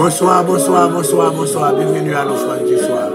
Bonsoir, bonsoir, bonsoir, bonsoir. Bienvenue à l'offrande du soir.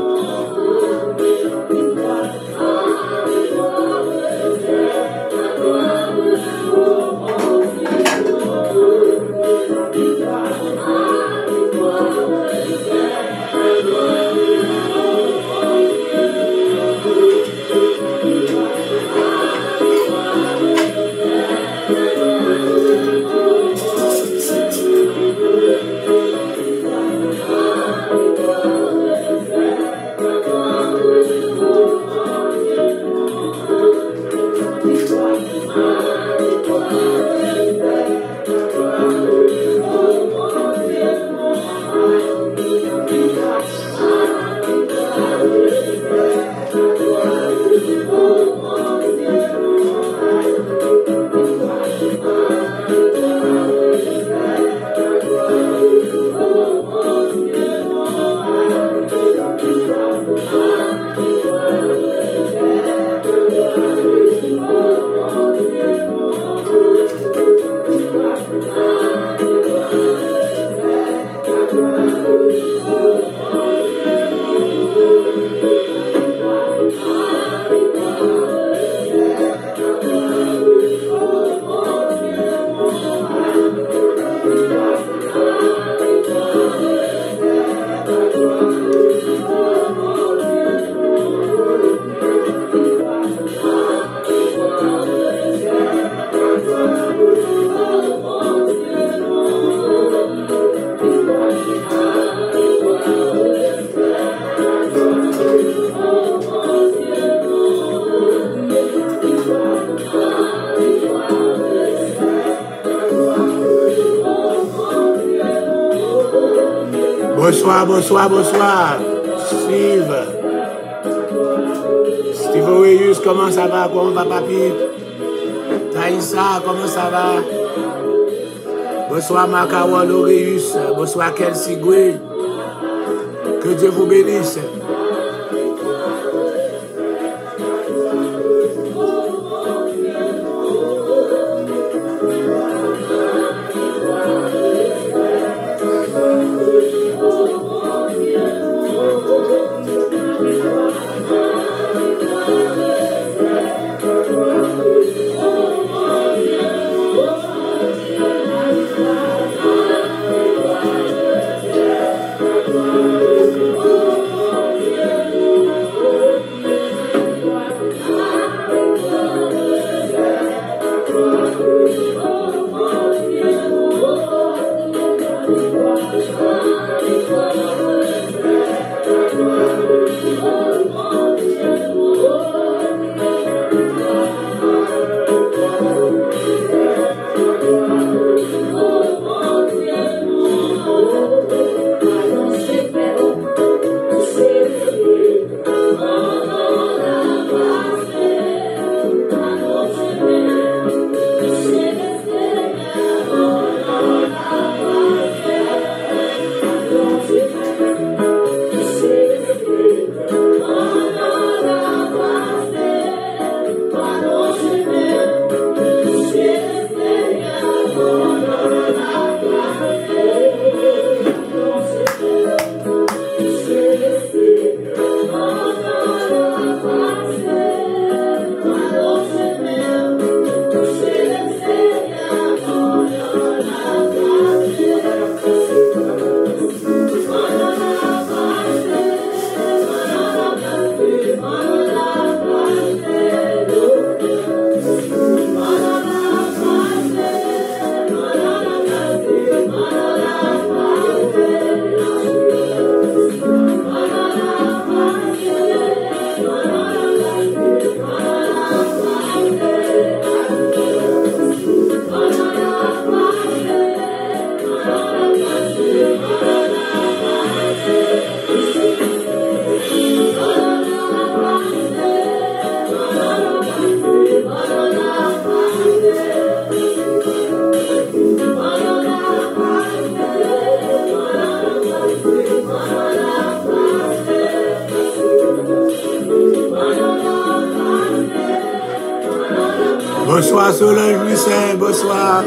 Bonsoir, bonsoir, bonsoir. Steve Oreus, comment ça va? Comment va, papi? Taïsa, comment ça va? Bonsoir, Macawal Oreus. Bonsoir, Kelsey Goué. Que Dieu vous bénisse. Bonsoir Solange Lucin, bonsoir.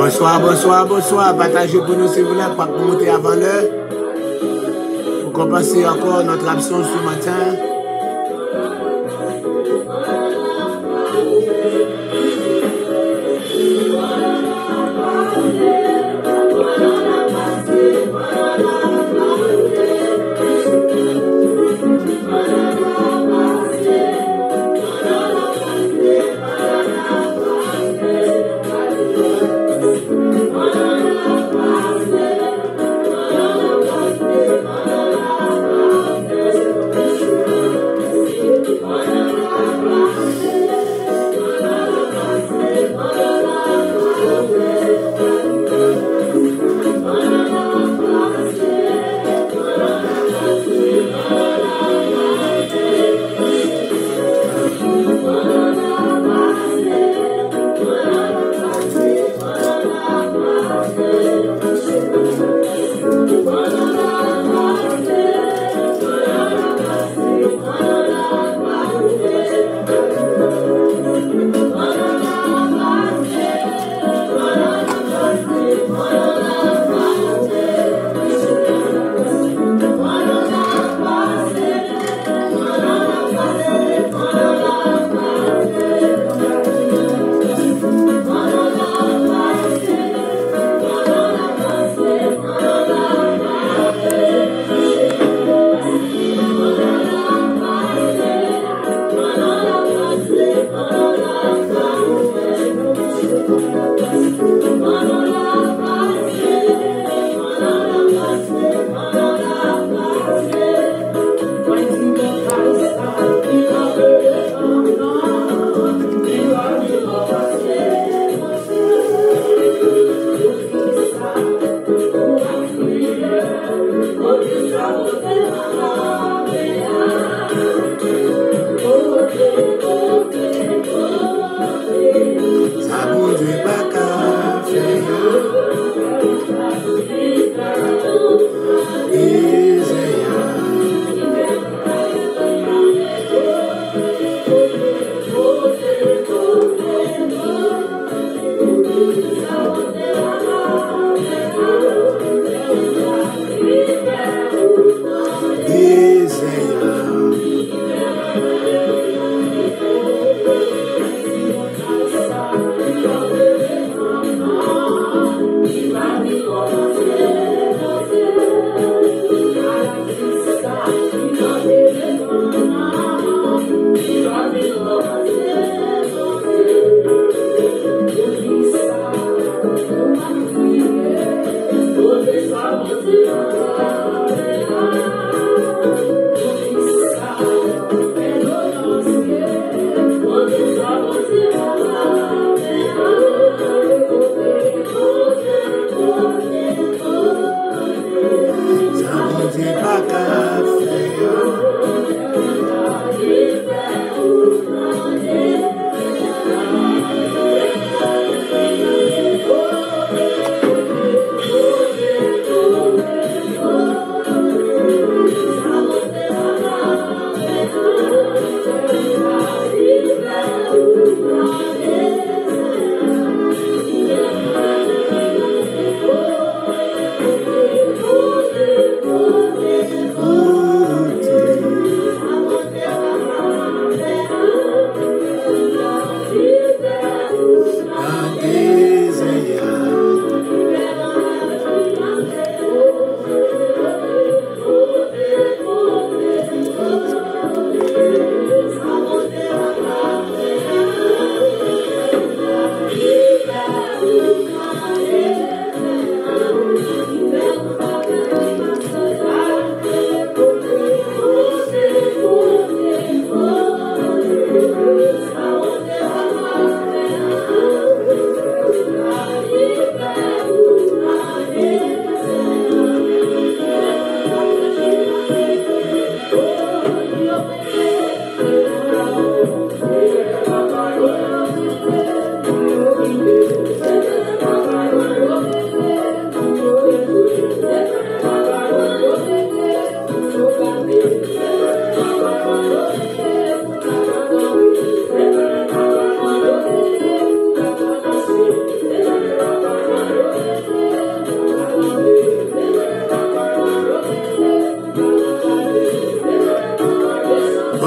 Bonsoir, bonsoir, bonsoir. Partagez pour nous si vous voulez, pas pour monter avant l'heure. Pour compenser encore notre absence ce matin.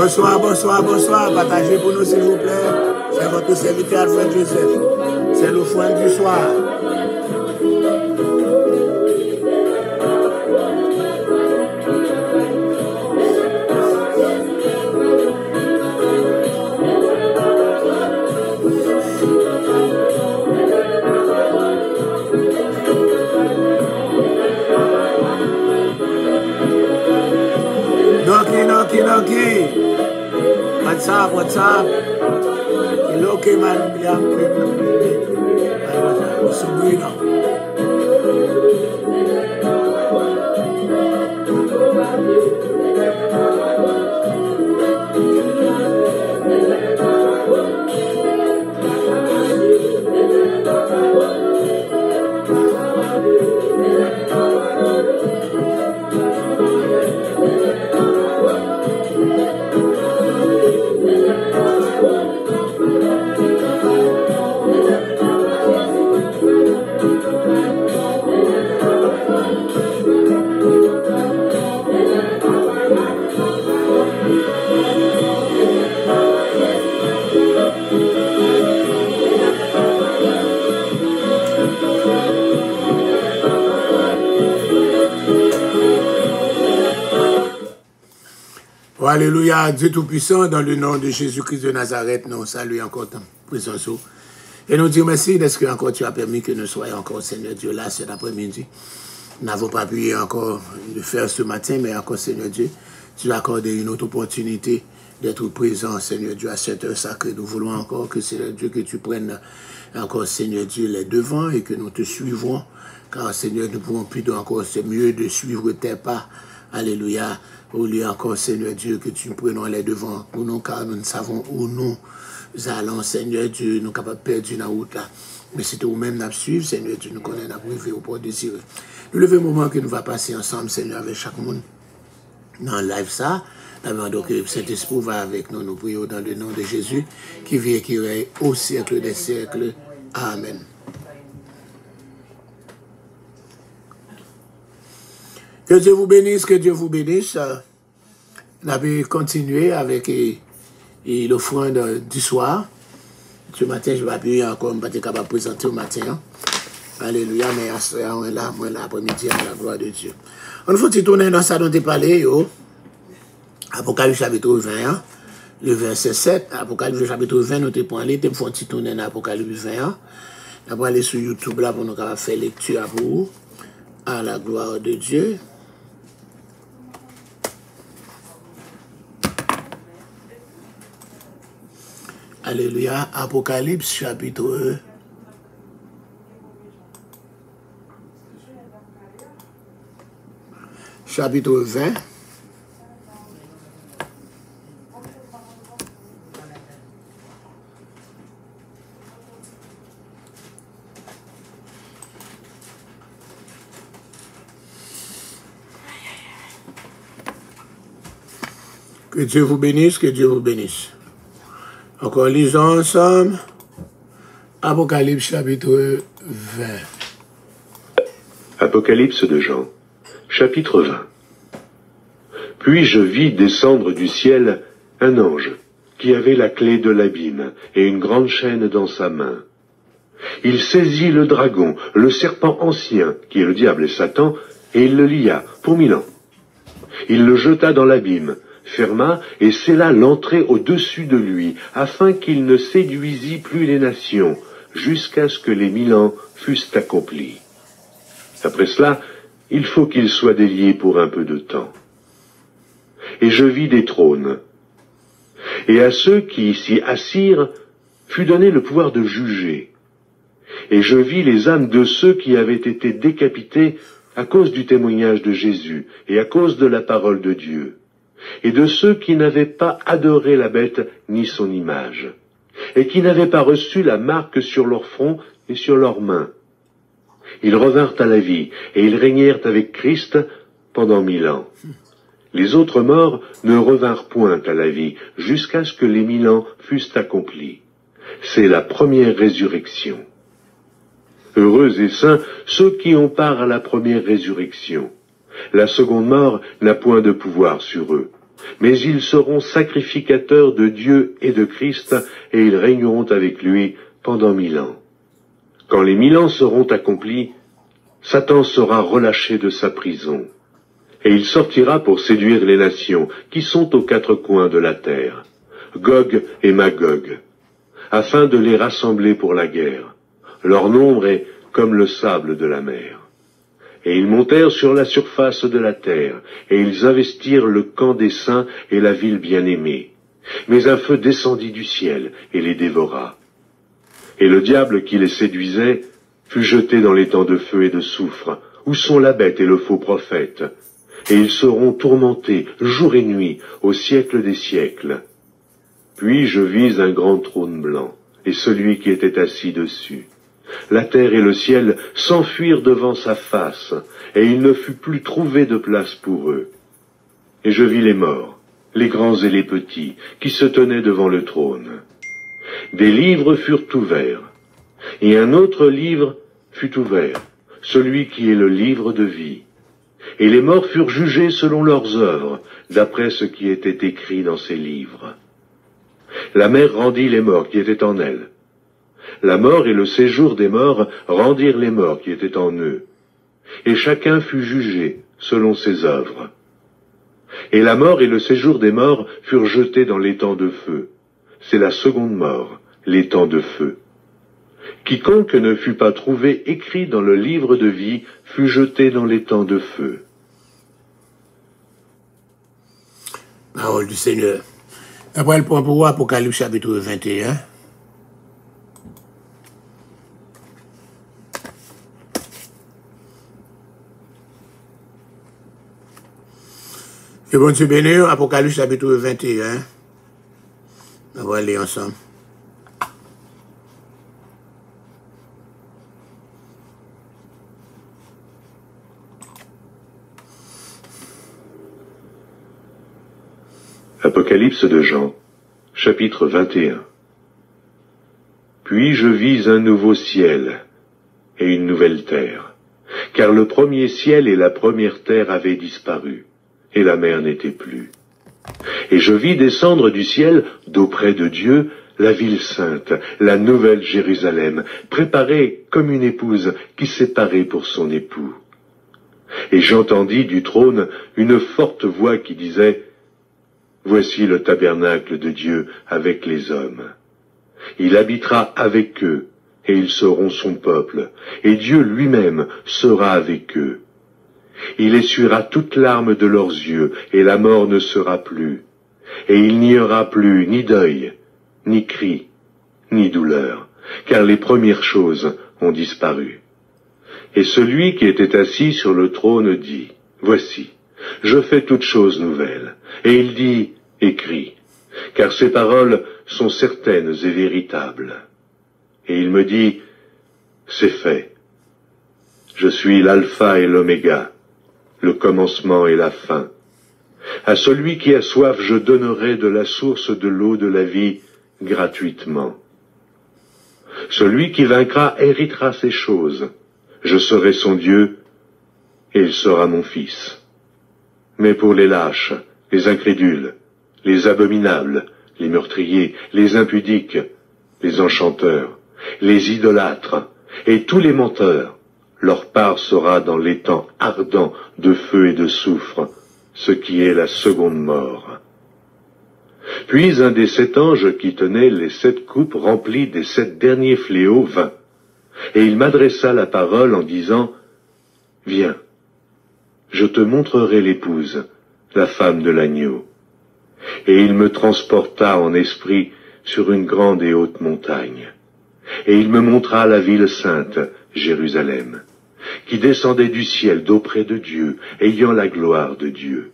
Bonsoir, bonsoir, bonsoir. Partagez pour nous, s'il vous plaît. C'est votre serviteur Alfred Joseph. C'est l'offrande du soir. Noki. What's up? Hello, man. Alléluia, Dieu Tout-Puissant, dans le nom de Jésus-Christ de Nazareth, nous saluons encore ton présence. Et nous disons merci parce que encore tu as permis que nous soyons encore, Seigneur Dieu, là cet après-midi. Nous n'avons pas pu encore le faire ce matin, mais encore, Seigneur Dieu, tu as accordé une autre opportunité d'être présent, Seigneur Dieu, à cette heure sacrée. Nous voulons encore que, Seigneur Dieu, que tu prennes encore, Seigneur Dieu, les devants et que nous te suivrons. Car, Seigneur, nous pouvons plus encore, c'est mieux de suivre tes pas. Alléluia. Au lieu encore, Seigneur Dieu, que tu prenons les devants pour nous, car nous ne savons où nous allons, Seigneur Dieu, nous sommes capables de perdre la route là. Mais c'est nous-mêmes qui suivre, Seigneur Dieu, nous connaissons la privé au port désiré. Nous le moment que nous va passer ensemble, Seigneur, avec chaque monde dans le live ça. Donc, cet esprit va avec nous, nous prions dans le nom de Jésus, qui vit et qui règne au siècle des siècles. Amen. Que Dieu vous bénisse, que Dieu vous bénisse. On a pu continuer avec l'offrande du soir. Ce matin, je ne vais plus encore me capable de présenter au matin. Alléluia, mais on est là, moi, l'après-midi, à la gloire de Dieu. On faut tourner dans ça dont tu parlais, Apocalypse chapitre 20, le verset 7. Apocalypse chapitre 20, nous te parlé, tu faut tourner dans Apocalypse 20. On va aller sur YouTube là pour nous faire lecture pour vous. À la gloire de Dieu. Alléluia. Apocalypse chapitre 20. Que Dieu vous bénisse, que Dieu vous bénisse. Encore lisons ensemble. Apocalypse chapitre 20. Apocalypse de Jean, chapitre 20. Puis je vis descendre du ciel un ange qui avait la clé de l'abîme et une grande chaîne dans sa main. Il saisit le dragon, le serpent ancien, qui est le diable et Satan, et il le lia pour 1000 ans. Il le jeta dans l'abîme, ferma et scella l'entrée au-dessus de lui, afin qu'il ne séduisît plus les nations, jusqu'à ce que les 1000 ans fussent accomplis. Après cela, il faut qu'il soit délié pour un peu de temps. Et je vis des trônes. Et à ceux qui s'y assirent fut donné le pouvoir de juger. Et je vis les âmes de ceux qui avaient été décapités à cause du témoignage de Jésus et à cause de la parole de Dieu, et de ceux qui n'avaient pas adoré la bête ni son image, et qui n'avaient pas reçu la marque sur leur front et sur leurs mains. Ils revinrent à la vie, et ils régnèrent avec Christ pendant 1000 ans. Les autres morts ne revinrent point à la vie, jusqu'à ce que les 1000 ans fussent accomplis. C'est la première résurrection. Heureux et saints ceux qui ont part à la première résurrection. La seconde mort n'a point de pouvoir sur eux. mais ils seront sacrificateurs de Dieu et de Christ, et ils régneront avec lui pendant 1000 ans. Quand les 1000 ans seront accomplis, Satan sera relâché de sa prison, et il sortira pour séduire les nations qui sont aux 4 coins de la terre, Gog et Magog, afin de les rassembler pour la guerre. Leur nombre est comme le sable de la mer. Et ils montèrent sur la surface de la terre, et ils investirent le camp des saints et la ville bien-aimée. Mais un feu descendit du ciel et les dévora. Et le diable qui les séduisait fut jeté dans les temps de feu et de soufre, où sont la bête et le faux prophète. Et ils seront tourmentés jour et nuit au siècle des siècles. Puis je vis un grand trône blanc, et celui qui était assis dessus. La terre et le ciel s'enfuirent devant sa face, et il ne fut plus trouvé de place pour eux. Et je vis les morts, les grands et les petits, qui se tenaient devant le trône. Des livres furent ouverts, et un autre livre fut ouvert, celui qui est le livre de vie. Et les morts furent jugés selon leurs œuvres, d'après ce qui était écrit dans ces livres. La mer rendit les morts qui étaient en elle. La mort et le séjour des morts rendirent les morts qui étaient en eux. Et chacun fut jugé selon ses œuvres. Et la mort et le séjour des morts furent jetés dans l'étang de feu. C'est la seconde mort, l'étang de feu. Quiconque ne fut pas trouvé écrit dans le livre de vie fut jeté dans l'étang de feu. Parole du Seigneur. Après le point pour Apocalypse chapitre 21. Que bon Dieu bénisse, Apocalypse chapitre 21. On va aller ensemble. Apocalypse de Jean, chapitre 21. Puis je vis un nouveau ciel et une nouvelle terre, car le premier ciel et la première terre avaient disparu, et la mer n'était plus. Et je vis descendre du ciel, d'auprès de Dieu, la ville sainte, la nouvelle Jérusalem, préparée comme une épouse qui s'est parée pour son époux. Et j'entendis du trône une forte voix qui disait: Voici le tabernacle de Dieu avec les hommes. Il habitera avec eux, et ils seront son peuple, et Dieu lui-même sera avec eux. Il essuiera toute larme de leurs yeux, et la mort ne sera plus. Et il n'y aura plus ni deuil, ni cri, ni douleur, car les premières choses ont disparu. Et celui qui était assis sur le trône dit: Voici, je fais toutes choses nouvelles. Et il dit: Écris, car ces paroles sont certaines et véritables. Et il me dit: C'est fait. Je suis l'alpha et l'oméga, le commencement et la fin. À celui qui a soif, je donnerai de la source de l'eau de la vie gratuitement. Celui qui vaincra héritera ces choses. Je serai son Dieu, et il sera mon fils. Mais pour les lâches, les incrédules, les abominables, les meurtriers, les impudiques, les enchanteurs, les idolâtres, et tous les menteurs, leur part sera dans l'étang ardent de feu et de soufre, ce qui est la seconde mort. Puis un des 7 anges qui tenait les 7 coupes remplies des 7 derniers fléaux vint, et il m'adressa la parole en disant: Viens, je te montrerai l'épouse, la femme de l'agneau. Et il me transporta en esprit sur une grande et haute montagne. Et il me montra la ville sainte, Jérusalem, qui descendait du ciel d'auprès de Dieu, ayant la gloire de Dieu.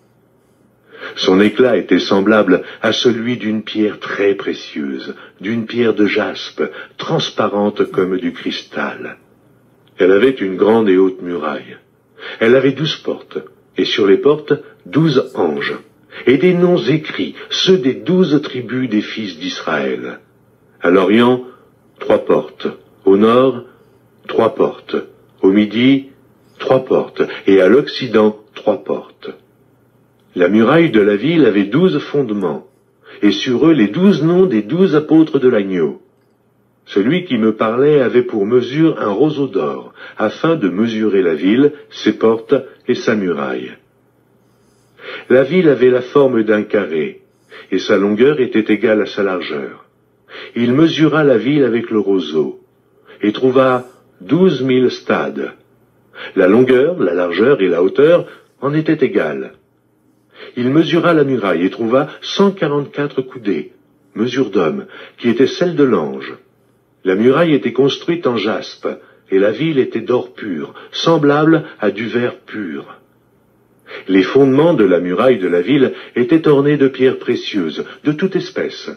Son éclat était semblable à celui d'une pierre très précieuse, d'une pierre de jaspe, transparente comme du cristal. Elle avait une grande et haute muraille. Elle avait 12 portes, et sur les portes 12 anges, et des noms écrits, ceux des 12 tribus des fils d'Israël. À l'Orient, 3 portes, au nord, 3 portes, au midi, 3 portes, et à l'Occident, 3 portes. La muraille de la ville avait 12 fondements, et sur eux les 12 noms des 12 apôtres de l'agneau. Celui qui me parlait avait pour mesure un roseau d'or, afin de mesurer la ville, ses portes et sa muraille. La ville avait la forme d'un carré, et sa longueur était égale à sa largeur. Il mesura la ville avec le roseau, et trouva 12 000 stades. La longueur, la largeur et la hauteur en étaient égales. Il mesura la muraille et trouva 144 coudées, mesure d'homme, qui était celle de l'ange. La muraille était construite en jaspe, et la ville était d'or pur, semblable à du verre pur. Les fondements de la muraille de la ville étaient ornés de pierres précieuses, de toute espèce.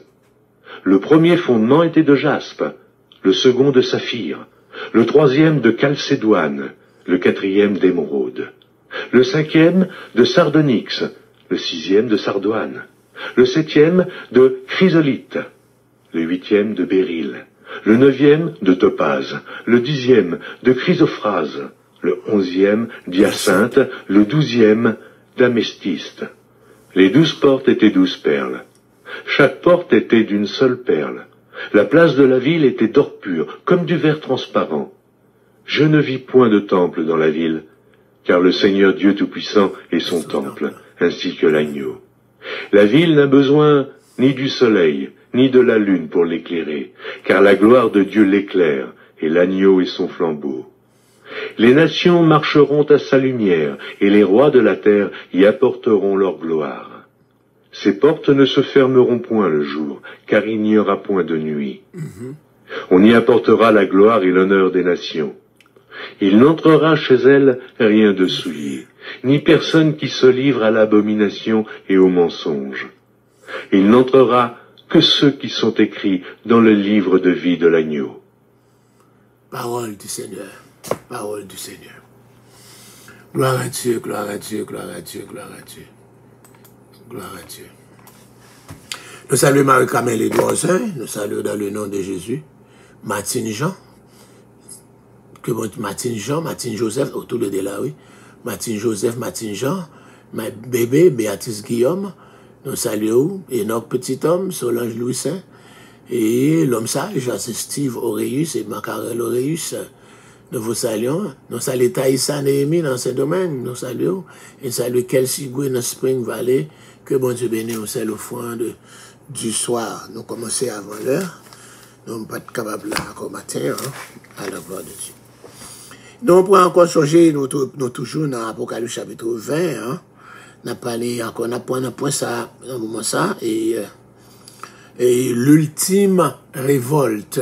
Le premier fondement était de jaspe, le second de saphir, le troisième de chalcédoine, le quatrième d'émeraude, le cinquième de sardonyx, le sixième de sardoine, le septième de chrysolite, le huitième de béryl, le neuvième de topaze, le 10e de chrysophrase, le 11e d'hyacinthe, le 12e d'améthyste. Les 12 portes étaient 12 perles. Chaque porte était d'une seule perle. La place de la ville était d'or pur, comme du verre transparent. Je ne vis point de temple dans la ville, car le Seigneur Dieu Tout-Puissant est son temple, ainsi que l'agneau. La ville n'a besoin ni du soleil, ni de la lune pour l'éclairer, car la gloire de Dieu l'éclaire, et l'agneau est son flambeau. Les nations marcheront à sa lumière, et les rois de la terre y apporteront leur gloire. Ses portes ne se fermeront point le jour, car il n'y aura point de nuit. On y apportera la gloire et l'honneur des nations. Il n'entrera chez elle rien de souillé, ni personne qui se livre à l'abomination et au mensonge. Il n'entrera que ceux qui sont écrits dans le livre de vie de l'agneau. Parole du Seigneur, parole du Seigneur. Gloire à Dieu, gloire à Dieu, gloire à Dieu, gloire à Dieu. Gloire à Dieu. Nous saluons Marie-Camille Edouardsin, nous saluons dans le nom de Jésus, Martine Jean, que bon, Martine Jean, Martine Joseph, autour de là, oui, Martine Joseph, Martine Jean, ma bébé, Béatrice Guillaume, nous saluons Enoch Petit Homme, Solange Louis Saint, et l'homme sage, c'est Steve Auréus et Macarel Auréus. Nous vous saluons. Nous saluons Taïssa Néhémie dans ce domaine. Nous saluons. Et saluons Kelsey Gouin dans Spring Valley. Que bon Dieu bénisse au sel au foin du soir. Nous commençons avant l'heure. Nous ne sommes pas capables là encore matin, hein, à la gloire de Dieu. Nous on pourra encore changer, nous toujours dans Apocalypse chapitre 20, hein. On a parlé encore, on a point ça, dans moment ça, et l'ultime révolte.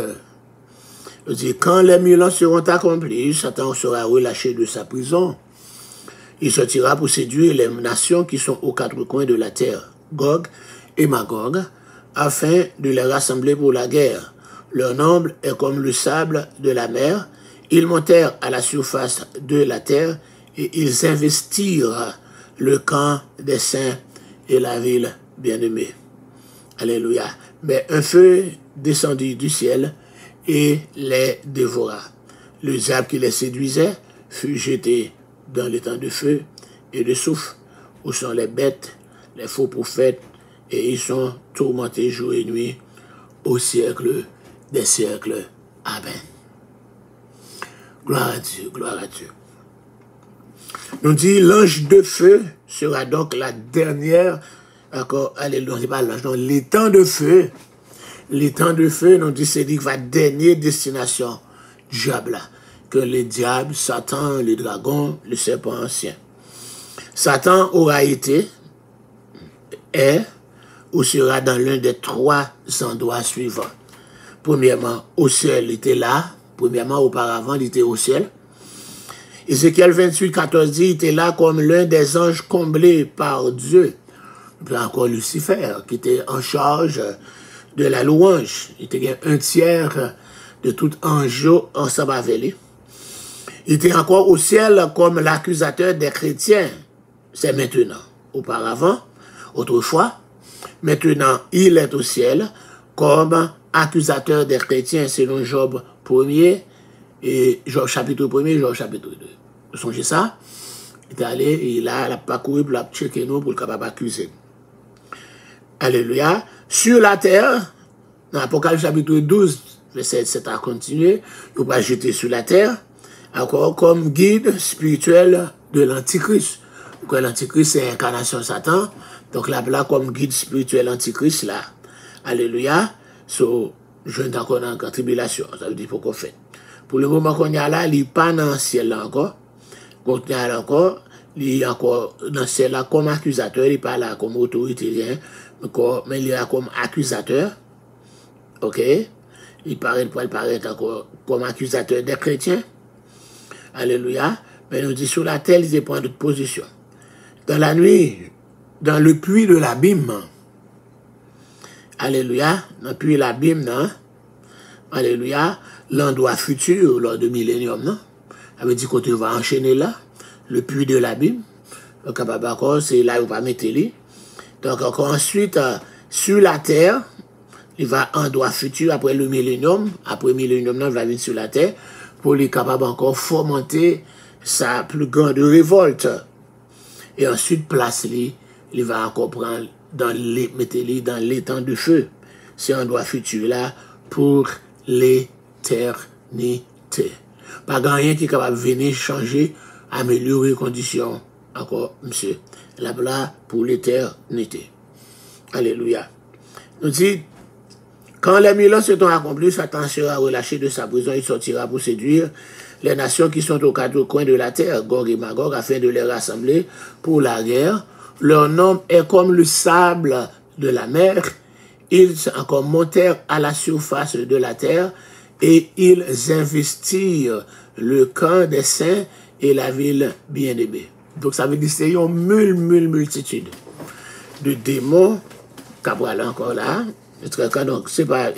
Je dis, quand les 1000 ans seront accomplis, Satan sera relâché de sa prison. Il sortira pour séduire les nations qui sont aux quatre coins de la terre, Gog et Magog, afin de les rassembler pour la guerre. Leur nombre est comme le sable de la mer. Ils montèrent à la surface de la terre et ils investirent le camp des saints et la ville bien-aimée. Alléluia. Mais un feu descendit du ciel et les dévora. Le diable qui les séduisait fut jeté dans les temps de feu et de souffle, où sont les bêtes, les faux prophètes, et ils sont tourmentés jour et nuit au siècle des siècles. Amen. Gloire à Dieu, gloire à Dieu. Nous dit, l'ange de feu sera donc la dernière, encore, alléluia, c'est pas l'ange, non, les temps de feu. Les temps de feu, nous dit, c'est dit, va dernière destination, diable là, que le diable, Satan, le dragon, le serpent ancien. Satan aura été, est, ou sera dans l'un des 3 endroits suivants. Premièrement, au ciel, il était là. Premièrement, auparavant, il était au ciel. Ézéchiel 28, 14 dit, il était là comme l'un des anges comblés par Dieu. Puis encore Lucifer, qui était en charge de la louange. Il était un tiers de tout ange ensemble avec lui. Il était encore au ciel comme l'accusateur des chrétiens. C'est maintenant. Auparavant, autrefois, maintenant, il est au ciel comme accusateur des chrétiens selon Job 1er et Job chapitre 1er, Job chapitre 2. Vous songez ça? Il est allé, il a parcouru pour la checker nous, pour le capable accuser. Alléluia. Sur la terre, dans l'Apocalypse chapitre 12, verset 7 à continuer, il va jeter sur la terre, encore comme guide spirituel de l'Antichrist. Donc l'Antichrist, c'est l'incarnation de Satan. Donc là, comme guide spirituel l'Antichrist, là. Alléluia. So, je ne suis encore dans la tribulation. Ça veut dire pourquoi fait. Pour le moment qu'on y a là, il n'est pas dans le ciel là encore. Quand il y a là encore, il est encore dans le ciel là comme accusateur. Il n'est pas là comme autorité, mais il est là comme accusateur. Ok? Il paraît encore comme accusateur des chrétiens. Alléluia. Mais nous dit sur la terre, il prend de position. Dans la nuit, dans le puits de l'abîme. Alléluia. Dans le puits de l'abîme, non? Alléluia. L'endroit futur, lors du millénium, non? Ça veut dire qu'on va enchaîner là. Le puits de l'abîme. Donc, c'est là où on va mettre les. Donc, encore ensuite, sur la terre, il va en droit futur après le millénium. Après le millénium, il va venir sur la terre pour les capable encore fomenter sa plus grande révolte. Et ensuite, place-les, il va encore prendre mettez-les dans l'étang de feu. C'est un droit futur là pour l'éternité. Pas rien qui est capable de venir changer, améliorer les conditions. Encore, monsieur. Là pour l'éternité. Alléluia. Nous dit, quand les 1000 ans seront accomplis, Satan sera relâché de sa prison, il sortira pour séduire les nations qui sont aux quatre coins de la terre, Gog et Magog, afin de les rassembler pour la guerre. Leur nombre est comme le sable de la mer. Ils encore montèrent à la surface de la terre et ils investirent le camp des saints et la ville bien-aimée. Donc ça veut dire que c'est une multitude de démons qui sont encore là. Donc c'est pas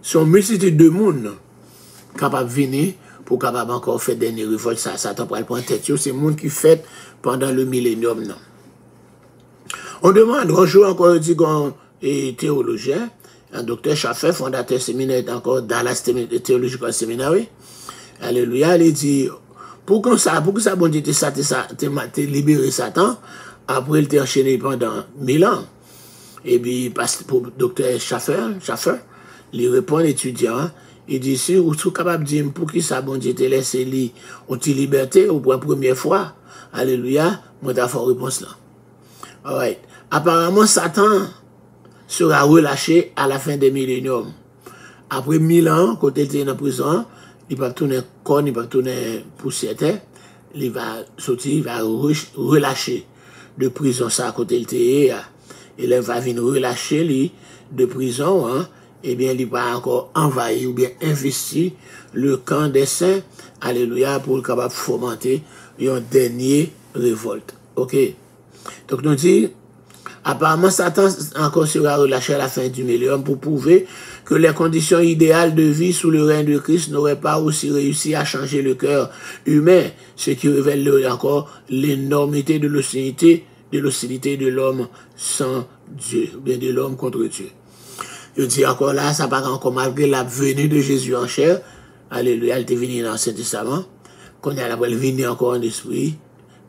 son multitude de monde capable de venir pour capable encore faire des révoltes. Ça Satan pour prendre tête. C'est le monde qui fait pendant le millénium. Non. On demande, un jour encore, dit un théologien, un docteur Schaffer, fondateur séminaire encore Dallas Theological Seminary. Alléluia, il dit, pour que ça, bon Dieu t'es libéré Satan, après il t'a enchaîné pendant 1000 ans. Et puis, pour le docteur Schaffer, il répond à l'étudiant, il dit, si vous êtes capable de dire, pour qui ça, bon Dieu, te laisse li, on t'y liberté, ou pour la première fois, alléluia, moi, t'as fait réponse là. Alright. Apparemment, Satan sera relâché à la fin des milléniums. Après 1000 ans, quand il était en prison, il va tourner corps, il va tourner poussière, il va sortir, il va relâcher de prison ça, quand il était, il va venir relâcher lui de prison, hein, et bien, il va encore envahir ou bien investir le camp des saints, alléluia, pour le capable fomenter une dernière révolte. Ok? Donc, nous dit, apparemment, Satan encore sera relâché à la fin du millénium pour prouver que les conditions idéales de vie sous le règne de Christ n'auraient pas aussi réussi à changer le cœur humain, ce qui révèle encore l'énormité de l'hostilité de l'homme sans Dieu, ou bien de l'homme contre Dieu. Je dis encore là, ça part encore malgré la venue de Jésus en chair. Alléluia, il était venu dans l'Ancien Testament. Quand il a venu encore en esprit,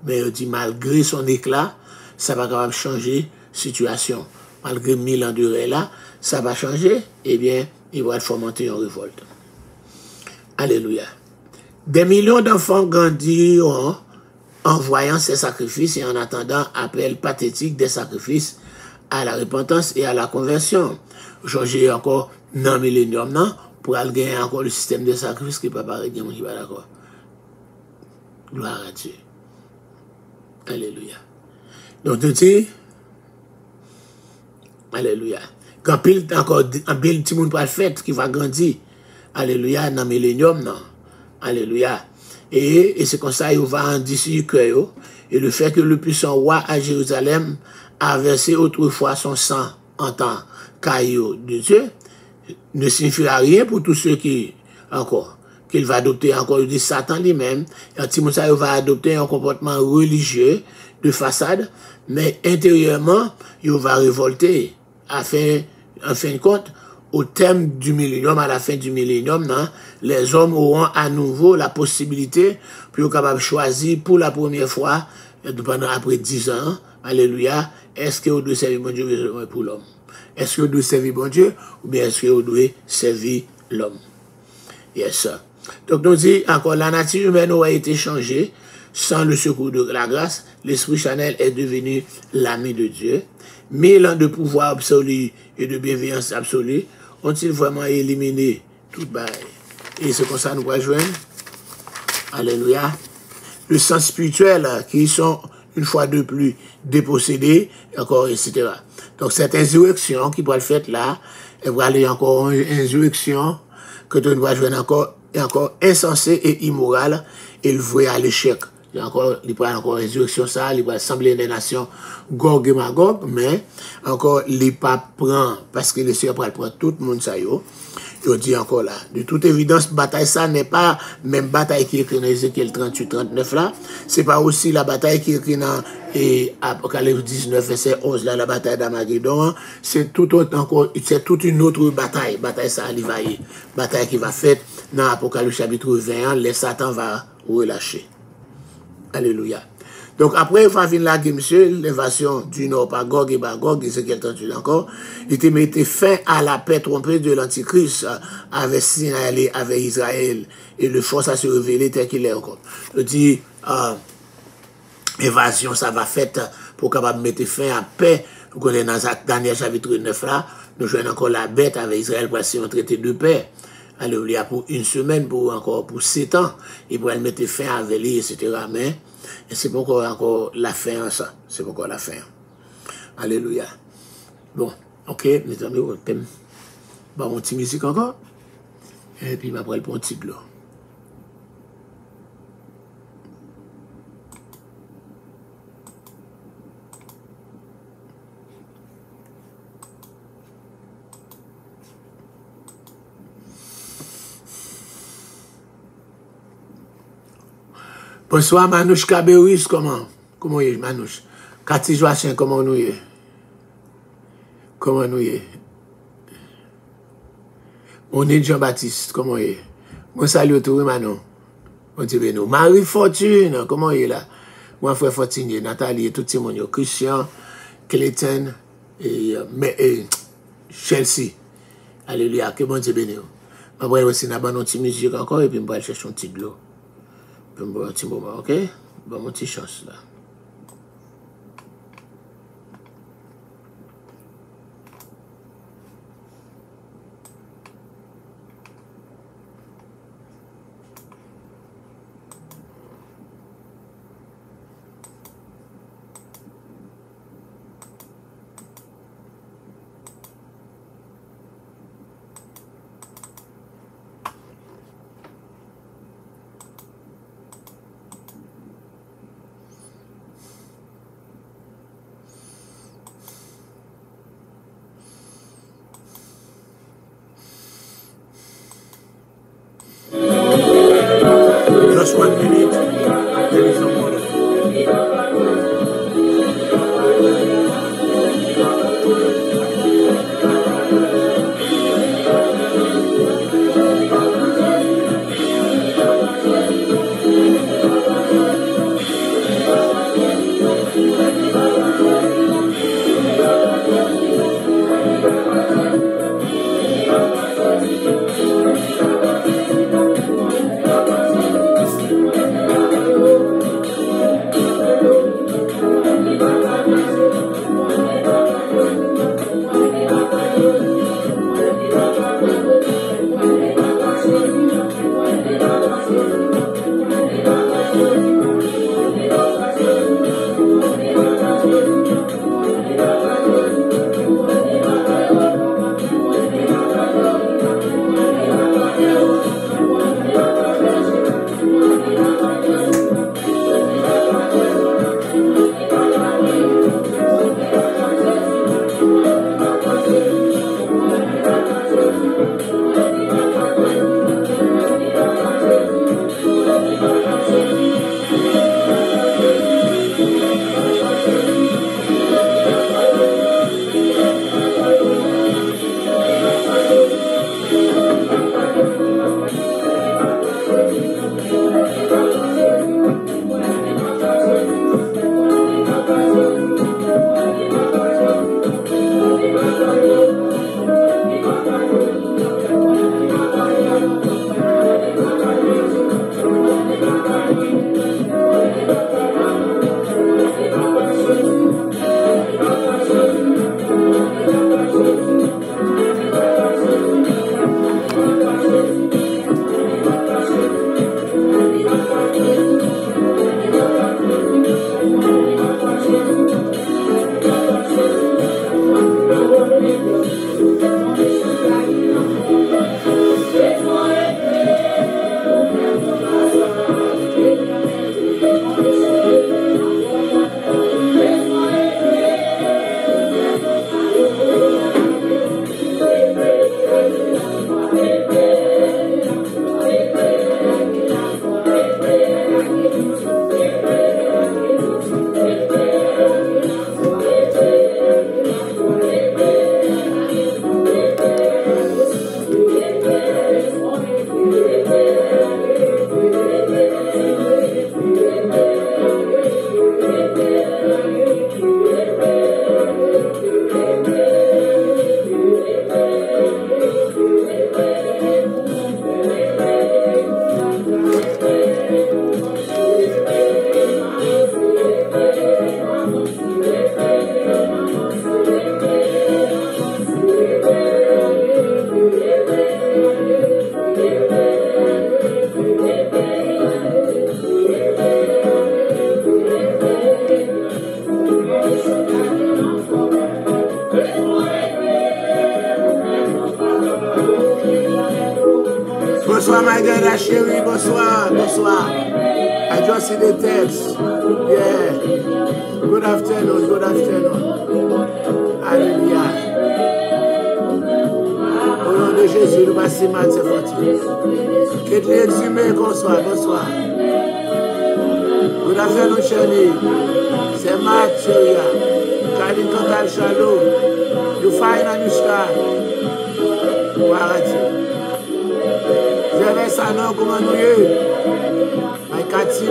mais je dis malgré son éclat, ça va quand même changer situation. Malgré 1000 ans de là, ça va changer, eh bien, il va fomenter en révolte. Alléluia. Des millions d'enfants grandiront en voyant ces sacrifices et en attendant appel pathétique des sacrifices à la repentance et à la conversion. Changer encore dans le millénium, non, pour aller gagner encore le système de sacrifice qui n'est pas pareil, qui n'est pas d'accord. Gloire à Dieu. Alléluia. Donc, tu dis, alléluia. Quand pile encore un bel petit monde pour le fait qui va grandir, alléluia, dans le millénium, non. Alléluia. Et c'est comme ça, il va en d'ici cœur. Et le fait que le puissant roi à Jérusalem a versé autrefois son sang en tant caillou de Dieu, ne signifiera rien pour tous ceux qui, encore, qu'il va adopter encore du Satan lui-même. Et Timothée va adopter un comportement religieux de façade, mais intérieurement, il va révolter. En fin de compte, au terme du millénium, à la fin du millénium, les hommes auront à nouveau la possibilité pour être capable de choisir pour la première fois, pendant après 10 ans, alléluia, est-ce que vous devez servir bon Dieu pour l'homme? Est-ce que vous devez servir bon Dieu ou bien est-ce que vous devez servir l'homme? Yes, sir. Donc, nous dit encore, la nature humaine aura été changée sans le secours de la grâce. L'esprit charnel est devenu l'ami de Dieu. 1000 ans de pouvoir absolu et de bienveillance absolue ont-ils vraiment éliminé toute bail? Et c'est comme ça nous va joindre. Alléluia. Le sens spirituel qui sont une fois de plus dépossédés, encore, etc. Donc cette insurrection qui va le faire là, elle va aller encore une insurrection que tu vas joindre encore insensée et immorale et le vouer à l'échec. Il va encore résurrection ça, il va assembler des nations Gog et Magog, mais encore il pas prend parce que le Seigneur prend tout le monde ça yo. Je dis encore là, de toute évidence, bataille ça n'est pas même bataille qui est écrite dans Ézéchiel 38-39 là, c'est pas aussi la bataille qui est écrite dans Apocalypse 19 verset 11 là, la bataille d'Armageddon, c'est tout autre encore, c'est toute une autre bataille ça bataille qui va faite dans Apocalypse chapitre 21, les Satan va relâcher. Alléluia. Donc après, il va venir là, monsieur, l'invasion du Nord par Gog et Magog, Ézéchiel 38 encore, il te mettait fin à la paix trompée de l'Antichrist avec Sinaï, avec Israël, et le force à se révéler tel qu'il est encore. Je dis, évasion, ça va faite pour capable mettre fin à paix. Vous connaissez dans Daniel chapitre 9 là, nous jouons encore la bête avec Israël pour signer un traité de paix. Alléluia, pour une semaine, pour 7 ans, il pourrait mettre fin à lui, etc. Mais c'est pas encore la fin, ça. C'est pas encore la fin. Alléluia. Bon, ok, mes amis, on t'aime. Bon, on petit musique encore. Et puis, après, pour un petit de l'eau. Bonsoir Manouche Kabéris, comment est Manouche? Cathy Joachim, comment nous est? Comment nous est? On est Jean-Baptiste, comment est? Bon salut tout Manon. On dit nous. Marie Fortune, comment est là? Mon frère Fortune, Nathalie, tout le monde, Christian, Clayton et Chelsea. Alléluia, que bon Dieu bénisse. Je vais aussi dans une petite musique encore et puis je vais chercher un petit de l'eau. Un petit moment, ok? Bon, mon petit chance là. Just 1 minute. There is no more. Bonsoir, my girl, chérie. Bonsoir, bonsoir. I just see the text. Yeah. Good afternoon, good afternoon. Alléluia. Au nom de Jésus, nous passons matin fortier. Que Dieu exhume, bonsoir, bonsoir. Good afternoon, chérie. C'est Mathieu. Kali Total Shalom. You find a new star. Arrêtez. Je vais ça non, comment nous y est? My Cathy.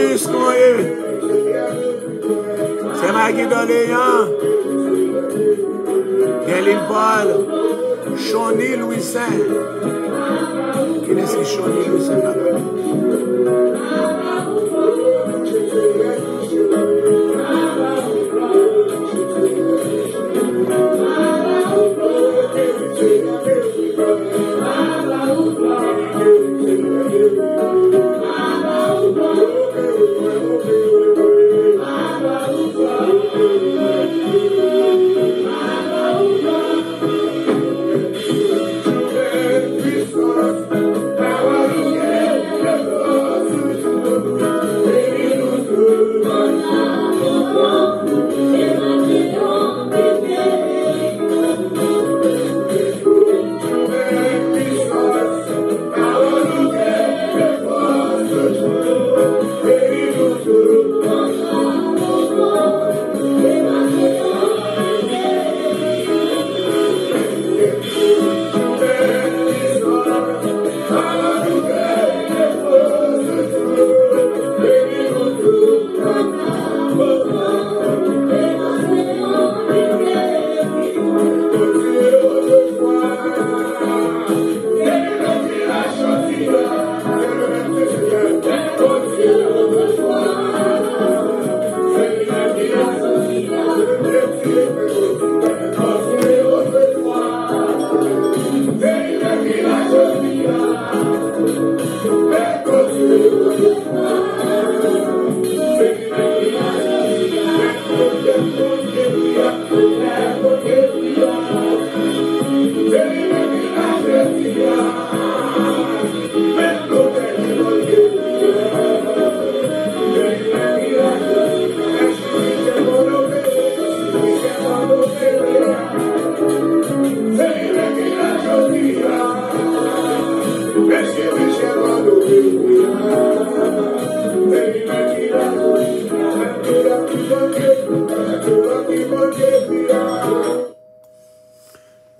Louis Moye. C'est Magui Doléan. Kéline Paul. Choni Louis Saint. Qui est-ce que Choni Louis Saint?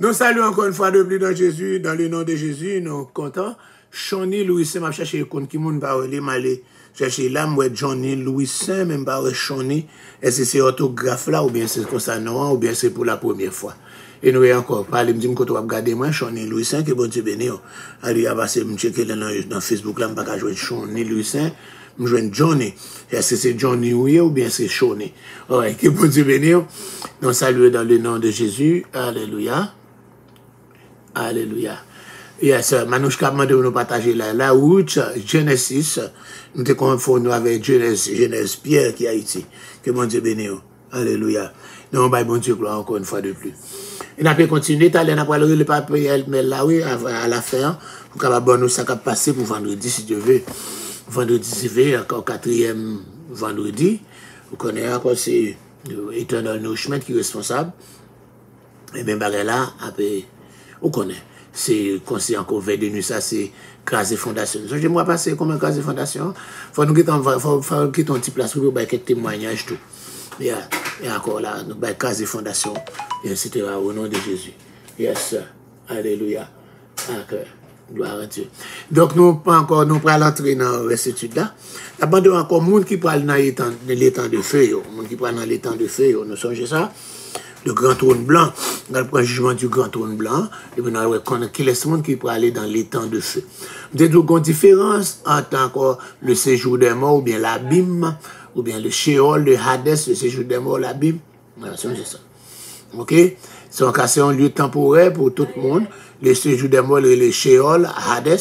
Nous saluons encore une fois de plus dans Jésus, dans le nom de Jésus, nous contents. Johnny Louis Saint, m'a cherché compte qui moun parler malé. Chercher là moi Johnny Louis Saint même pas Johnny. Est-ce que c'est orthographe là ou bien c'est comme ça non ou bien c'est pour la première fois. Et nous encore parler me dit que tu vas regarder moi Johnny Louis Saint que bon Dieu béni. Allez à passer me checker dans Facebook là me pas jouer Johnny Louis Saint. Je joue Johnny. Est-ce que c'est Johnny ou bien c'est Johnny? Ouais, que bon Dieu béni. Nous saluons dans le nom de Jésus. Alléluia. Alléluia. Yes, Manouchka m'a demandé de nous partager la route, Genesis. Nous te confondons avec Genèse Pierre qui a été. Que mon Dieu bénisse. Alléluia. Nous, bon Dieu, gloire encore une fois de plus. Et nous allons continuer. Nous allons le papier, mais là, oui, à la fin, pour qu'on nous ça passer pour vendredi, si Dieu veut. Vendredi, si Dieu veut, encore 4e vendredi. Vous connaissez encore, c'est Eternal Nourishment qui est responsable. Et bien, là, après, vous connaissez. C'est conseil encore veille de nuit, ça c'est Crase Fondation. Je moi passer comme un Crase Fondation. Faut nous quitter un petit place pour quelques témoignages tout. Et encore là, nous avons Crase Fondation, etc. au nom de Jésus. Yes, alléluia. Okay. Gloire à Dieu. Donc nous pas encore nous prenons l'entrée dans cette étude là. D'abord encore monde qui parle dans les temps de feu, monde qui parle dans les temps de feu, nous songez ça. Le grand trône blanc, dans le jugement du grand trône blanc, et puis nous allons connaître qui est ce monde qui peut aller dans les temps de feu. Peut-être qu'il y a une différence entre le séjour des morts, ou bien l'abîme, ou bien le Sheol, le Hades, le séjour des morts, l'abîme. Voilà, c'est ça. Ok? C'est un lieu temporaire pour tout le monde. Le séjour des morts, le Sheol, Hades,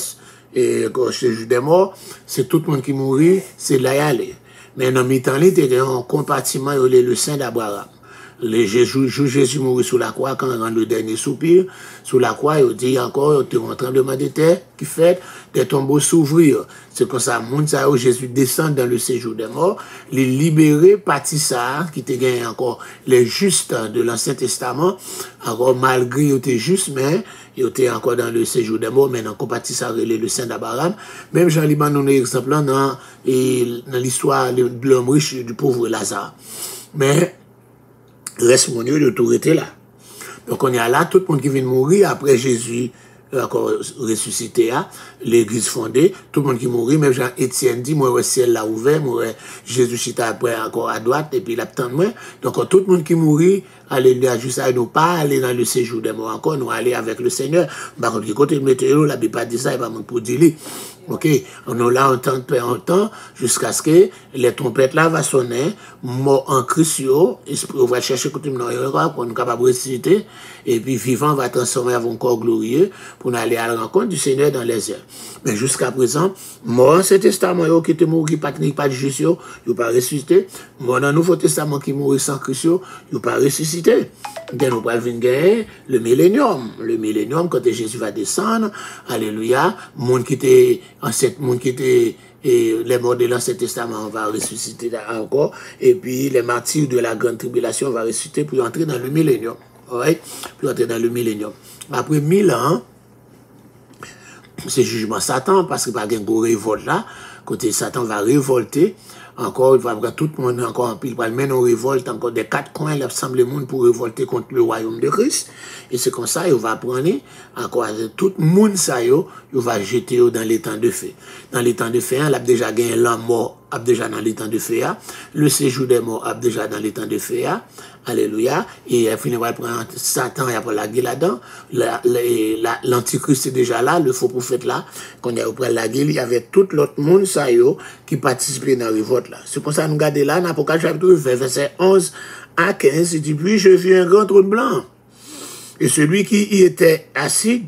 et le séjour des morts, c'est tout le monde qui mourit, c'est là y aller. Mais dans le temps, il y a un compartiment, le sein d'Abraham. Jésus mourit sous la croix quand il rend le dernier soupir. Sous la croix, il dit encore, il y a un tremblement de terre qui fait, des tombeaux s'ouvrir. C'est comme ça, Jésus descend dans le séjour des morts, les libérés, partis ça, qui te gagne encore les justes de l'Ancien Testament, encore malgré ils étaient justes, mais ils étaient encore dans le séjour des morts, mais dans compati ça, le Saint d'Abraham. Même Jean-Liban, nous avons un exemple dans l'histoire de l'homme riche du pauvre Lazare. Mais, reste mon Dieu, de tout était là. Donc on est là, tout le monde qui vient mourir après Jésus encore ressuscité, l'église fondée, tout le monde qui mourit, même Jean-Étienne dit, moi, le ciel l'a ouvert, moi, Jésus chita après encore à droite, et puis il a tant de moi. Donc, tout le monde qui mourit, alléluia, juste à nous pas aller dans le séjour des morts encore, nous aller avec le Seigneur. Par contre, côté de météo, la Bible pas dit ça, il va pour dire, ok, on est là en temps, jusqu'à ce que les trompettes là va sonner, mort en Christ, on va chercher côté de pour nous capable de ressusciter, et puis vivant va transformer avant corps glorieux, pour nous aller à la rencontre du Seigneur dans les airs. Mais jusqu'à présent, mort en Ancien Testament, qui était mort, qui pas de juste, il pas ressuscité, mort dans le Nouveau Testament qui mourit sans Christ, il pas ressuscité. Bien, nous allons gagner le millénium. Le millénium, quand Jésus va descendre, alléluia, monde qui était et les morts de l'Ancien Testament va ressusciter encore, et puis les martyrs de la grande tribulation vont ressusciter pour entrer dans le millénium. Ouais, pour entrer dans le millénium. Après 1000 ans, c'est jugement Satan, parce qu'il n'y a pas de révolte là, côté Satan va révolter. Encore, il va avoir tout le monde encore en pile, il va mener une révolte, encore des quatre coins, il assemble le monde pour révolter contre le royaume de Christ. Et c'est comme ça, il va prendre, encore, tout le monde, ça, il va jeter dans les temps de feu. Dans les temps de feu, il a déjà gagné la mort, a déjà dans les temps de feu, le séjour des morts, a déjà dans les temps de feu, alléluia, et il finit par prendre Satan, il a pas la gueule là-dedans, l'antichrist est déjà là, le faux prophète là, quand il a pris la gueule, il y avait tout l'autre monde, ça, qui participait dans la révolte là. C'est pour ça que nous regardons là, dans l'Apocalypse chapitre 20, verset 11 à 15, il dit, puis je vis un grand trône blanc. Et celui qui y était assis,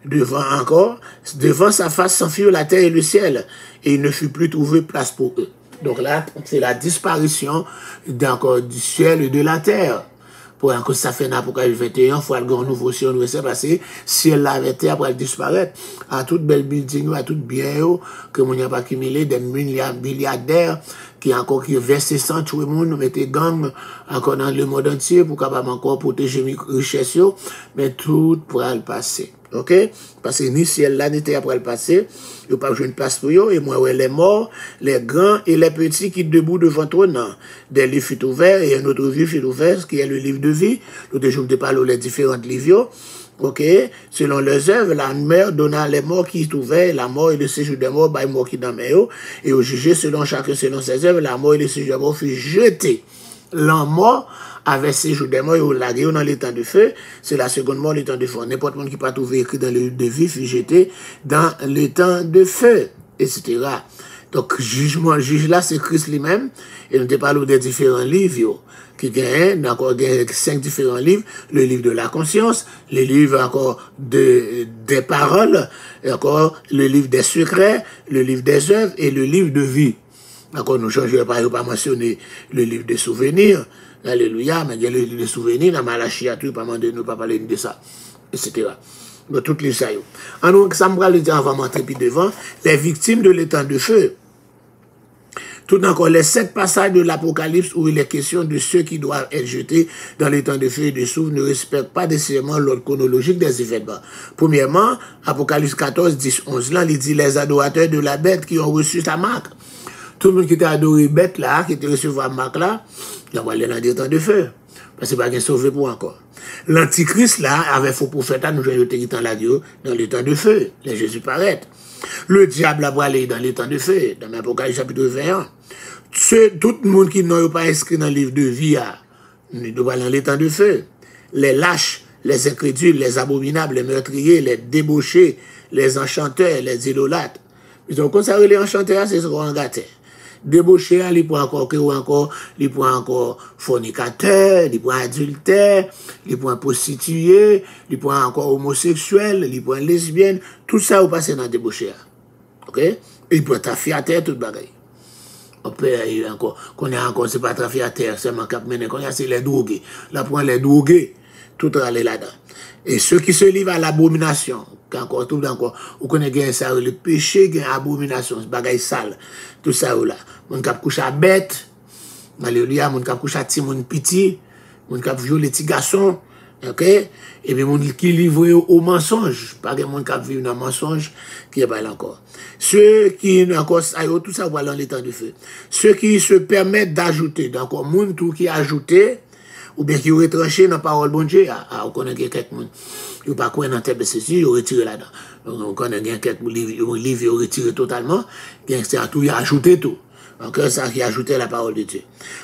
devant sa face s'enfuirent la terre et le ciel, et il ne fut plus trouvé place pour eux. Donc là, c'est la disparition du ciel et de la terre. Pour que ça fait l'Apocalypse 21, il faut aller un nouveau ciel, nous parce que ciel la terre pour disparaître. À toute belle building, à tout bien, que mon n'y a pas accumulé, des milliardaires qui versent sans tout le monde, mettez gang encore dans le monde entier pour capable encore protéger mes richesses, mais tout pourra le passer. Ok? Parce que ni ciel là, ni terre pourra le passer. Il n'y a pas joué une place pour eux. Et moi, ouais, les morts, les grands et les petits qui debout devant toi, non. Des livres furent ouverts et un autre livre fut ouvert, qui est le livre de vie. L'autre jour, je parle les différents livres. Ok? Selon leurs œuvres, la mère donna les morts qui sont ouverts, la mort et le séjour des morts, bah, mort qui dans mes eaux. Et au jugé, selon chacun, selon ses œuvres, la mort et le séjour des morts fut jeté. La mort, avec séjour des morts, et lagué dans les temps de feu, c'est la seconde mort, les temps de feu. N'importe qui pas trouvé écrit dans le livre de vie, fut jeté dans les temps de feu, etc. Donc, jugement, juge là, c'est Christ lui-même, et nous te parlons des différents livres, qui gagnent, encore 5 différents livres, le livre de la conscience, le livre encore des paroles, et encore le livre des secrets, le livre des œuvres, et le livre de vie. Encore, nous changeons pas mentionner le livre des souvenirs, alléluia, mais il y a le livre des souvenirs, la Malachie à tout, pas demander, nous pas parler de ça, etc. Donc, toutes les saillots. En donc, ça me va le dire avant d'entrer puis devant, les victimes de l'étang de feu. Tout encore, les 7 passages de l'Apocalypse où il est question de ceux qui doivent être jetés dans l'étang de feu et de soufre ne respectent pas nécessairement l'ordre chronologique des événements. Premièrement, Apocalypse 14, 10, 11, là, il dit les adorateurs de la bête qui ont reçu sa marque. Tout le monde qui était adoré bête là, qui était recevoir marque là, il va aller dans des temps de feu. Parce que c'est pas qu'un sauvé pour encore. L'antichrist là, avec faux prophètes, nous jouons le temps là, dans les temps de feu. Les Jésus paraît. Le diable va aller dans les temps de feu, dans l'Apocalypse chapitre 21. Tout le monde qui n'a pas inscrit dans le livre de vie, il doit aller dans les temps de feu. Les lâches, les incrédules, les abominables, les meurtriers, les débauchés, les enchanteurs, les idolâtres. Ils ont conservé les enchanteurs, c'est ce qu'on a gâté. Débauché, il peut encore fornicateur, il peut adultère, il peut prostitué, il peut encore homosexuel, il peut lesbienne, tout ça vous passez dans débauché. OK? Il peut trafiateur, tout bagaille. On peut encore, qu'on a encore, c'est pas trafiateur, c'est mon cap mené, qu'on a c'est les drogués. Là, pour les drogués, tout aller là-dedans. Et ceux qui se livrent à l'abomination, encore tout encore, vous connaissez ça, le péché, l'abomination, ce bagaille sale, tout ça là. Mon cap couche à bête, alléluia, mon cap couche à petit, mon petit, mon cap violer les petits garçons, ok? Et puis mon qui livre au mensonge, pas que mon cap vivre dans le mensonge, qui est pas là encore. Ceux qui, encore, tout ça, voilà dans les temps de feu. Ceux qui se permettent d'ajouter, donc, mon tout qui a ajouté, ou bien qui retranché dans la parole bon Dieu, on connaît quelques monde, il pas quoi dans tête de ceci, il retiré là-dedans. On connaît quelques livres, il retiré totalement, c'est à tout, il a ajouté tout. Donc, ça qui ajoutait la parole de Dieu.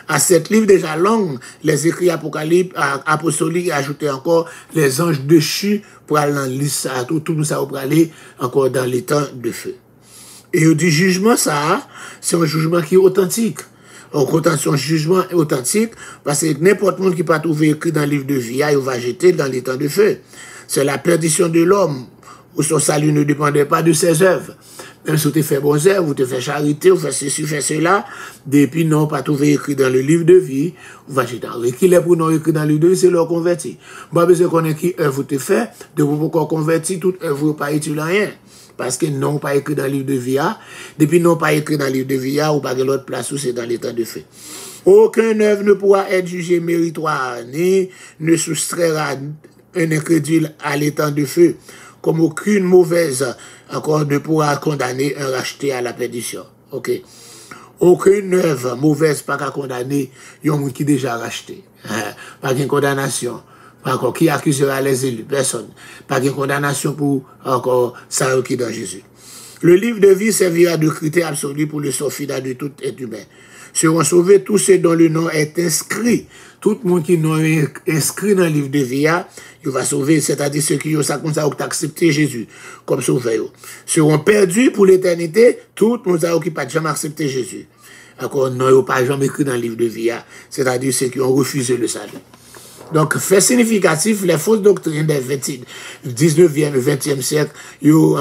À cette livre déjà longue, les écrits apostoliques ajoutaient encore les anges déchus pour aller dans l'île, tout ça pour aller encore dans les temps de feu. Et du jugement, ça, c'est un jugement qui est authentique. C'est un jugement authentique parce que n'importe monde qui pas trouvé écrit dans le livre de vie, il va jeter dans les temps de feu. C'est la perdition de l'homme où son salut ne dépendait pas de ses œuvres. Même si tu fais bonnes œuvres, ou tu fais charité, ou fais ceci, fais cela, depuis non pas trouvé écrit dans le livre de vie, on va jeter. Et qui est pour non écrit dans le livre de vie, c'est leur converti. Bon, besoin de connaître qui œuvre tu fais, de vous pourquoi converti, toute œuvre pas utile à rien. Parce que non pas écrit dans le livre de vie, depuis non pas écrit dans le livre de vie, ou pas que l'autre place où c'est dans l'état de fait. Aucun œuvre ne pourra être jugé méritoire, ni ne soustraira un incrédule à l'état de feu, comme aucune mauvaise encore ne pourra condamner un racheté à la perdition. Ok. Aucune œuvre mauvaise pas qu'à condamner un monde qui déjà racheté. Pas qu'une condamnation. Pas encore qui accusera les élus. Personne. Pas qu'une condamnation pour encore ça qui est dans Jésus. Le livre de vie servira de critère absolu pour le sort final de tout être humain. Seront sauvés tous ceux dont le nom est inscrit. Tout le monde qui est inscrit dans le livre de vie, il va sauver, c'est-à-dire ceux qui ont accepté Jésus comme sauveur. Seront perdus pour l'éternité, tout le monde qui n'a jamais accepté Jésus. Encore, non, ils n'ont pas jamais écrit dans le livre de vie, c'est-à-dire ceux qui ont refusé le salut. Donc, fait significatif, les fausses doctrines des 19e et 20e siècle, ils vont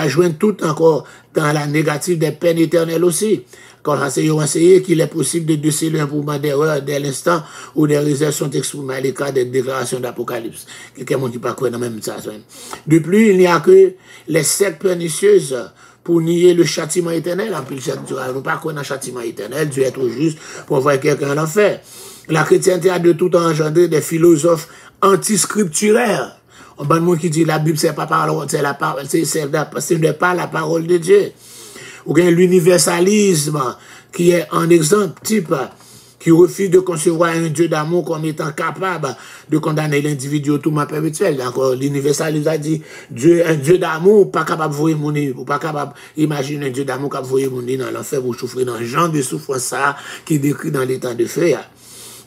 joindre tout encore dans la négative des peines éternelles aussi. Quand ils ont enseigné qu'il est possible de déceler un mouvement d'erreur dès l'instant où des réserves sont exprimées à l'écart des déclarations d'Apocalypse. Quelqu'un ne dit pas quoi dans même ça. De plus, il n'y a que les sectes pernicieuses pour nier le châtiment éternel. En plus, nous ne pas quoi dans le châtiment éternel, Dieu est trop juste pour voir quelqu'un en enfer. La chrétienté a de tout temps engendré des philosophes antiscripturaires. On a monde qui dit la Bible, c'est pas parole, c'est pas la parole de Dieu. Ou bien l'universalisme, qui est un exemple type, qui refuse de concevoir un Dieu d'amour comme étant capable de condamner l'individu au tourment perpétuel. Encore, l'universalisme a dit, un Dieu d'amour, pas capable de voir mon nez, ou pas capable d'imaginer un Dieu d'amour capable de voir mon nez dans l'enfer pour souffrir dans le genre de souffrance ça, qui est décrit dans l'état de feu.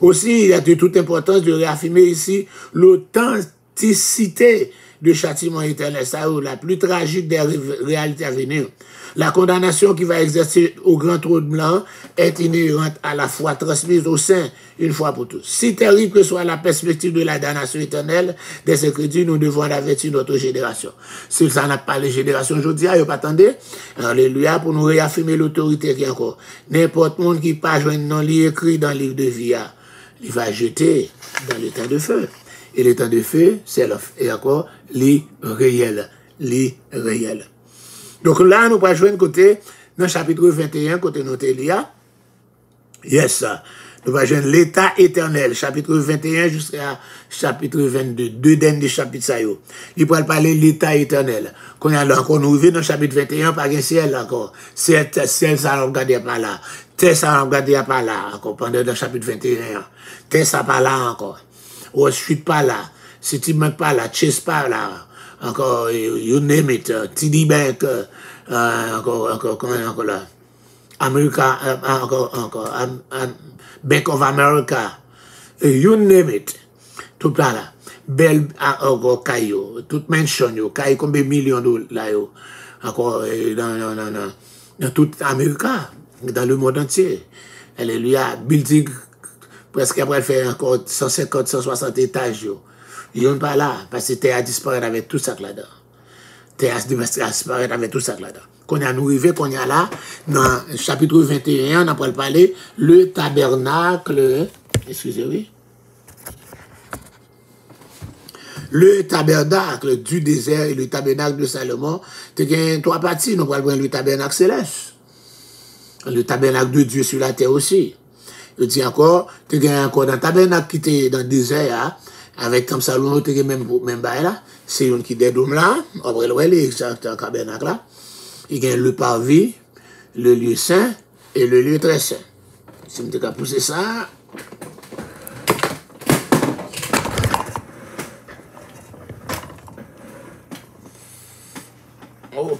Aussi, il y a de toute importance de réaffirmer ici l'authenticité du châtiment éternel, ça la plus tragique des réalités à venir. La condamnation qui va exercer au grand trône blanc est inhérente à la foi transmise au sein, une fois pour tous. Si terrible que soit la perspective de la damnation éternelle des incrédules, nous devons avertir notre génération. Si ça n'a pas les générations aujourd'hui, il n'y a pas attendez. Alléluia, pour nous réaffirmer l'autorité qui est encore. N'importe monde qui pas joindre non li écrit dans le livre de vie, il va jeter dans l'état de feu. Et l'état de feu, c'est l'offre. Et encore, l'irréel. Donc là, nous allons jouer côté, dans le chapitre 21, côté notre Elia. Yes, nous allons jouer l'état éternel, chapitre 21 jusqu'à chapitre 22. Deux derniers chapitres, ça y est. Il pourra parler de l'état éternel. Quand on a encore, nous vivons dans le chapitre 21, par un ciel encore. Ciel, ça va regarder par là. Terre, ça va regarder par là, encore, pendant le chapitre 21. Terre, ça pas là encore. Wall Street pas là. Citibank pas là. Chase pas là. Encore, you name it. TD Bank, encore là. America, encore, Bank of America. You name it. Tout là. Belle, encore, Caillou. Tout mansion, yo. Caillou, combien de millions de dollars, yo. Encore, dans toute America. Dans le monde entier. Alléluia. Building, presque après, elle fait encore 150, 160 étages, yo. Ils n'ont pas là, parce que Terre a disparu avec tout ça là-dedans. Terre a disparu avec tout ça là-dedans. Quand on a nous arrivé, qu'on y a là, dans le chapitre 21, on a parlé, le tabernacle, excusez-moi, le tabernacle du désert et le tabernacle de Salomon, il y a trois parties, nous parlons le tabernacle céleste. Le tabernacle de Dieu sur la terre aussi. Je dis encore, il y a encore dans le tabernacle qui était dans le désert, avec comme ça, l'on a même bail là, c'est une qui dédoume là, après le tabernacle là. Il y a le parvis, le lieu saint et le lieu très saint. Si je me pousser ça,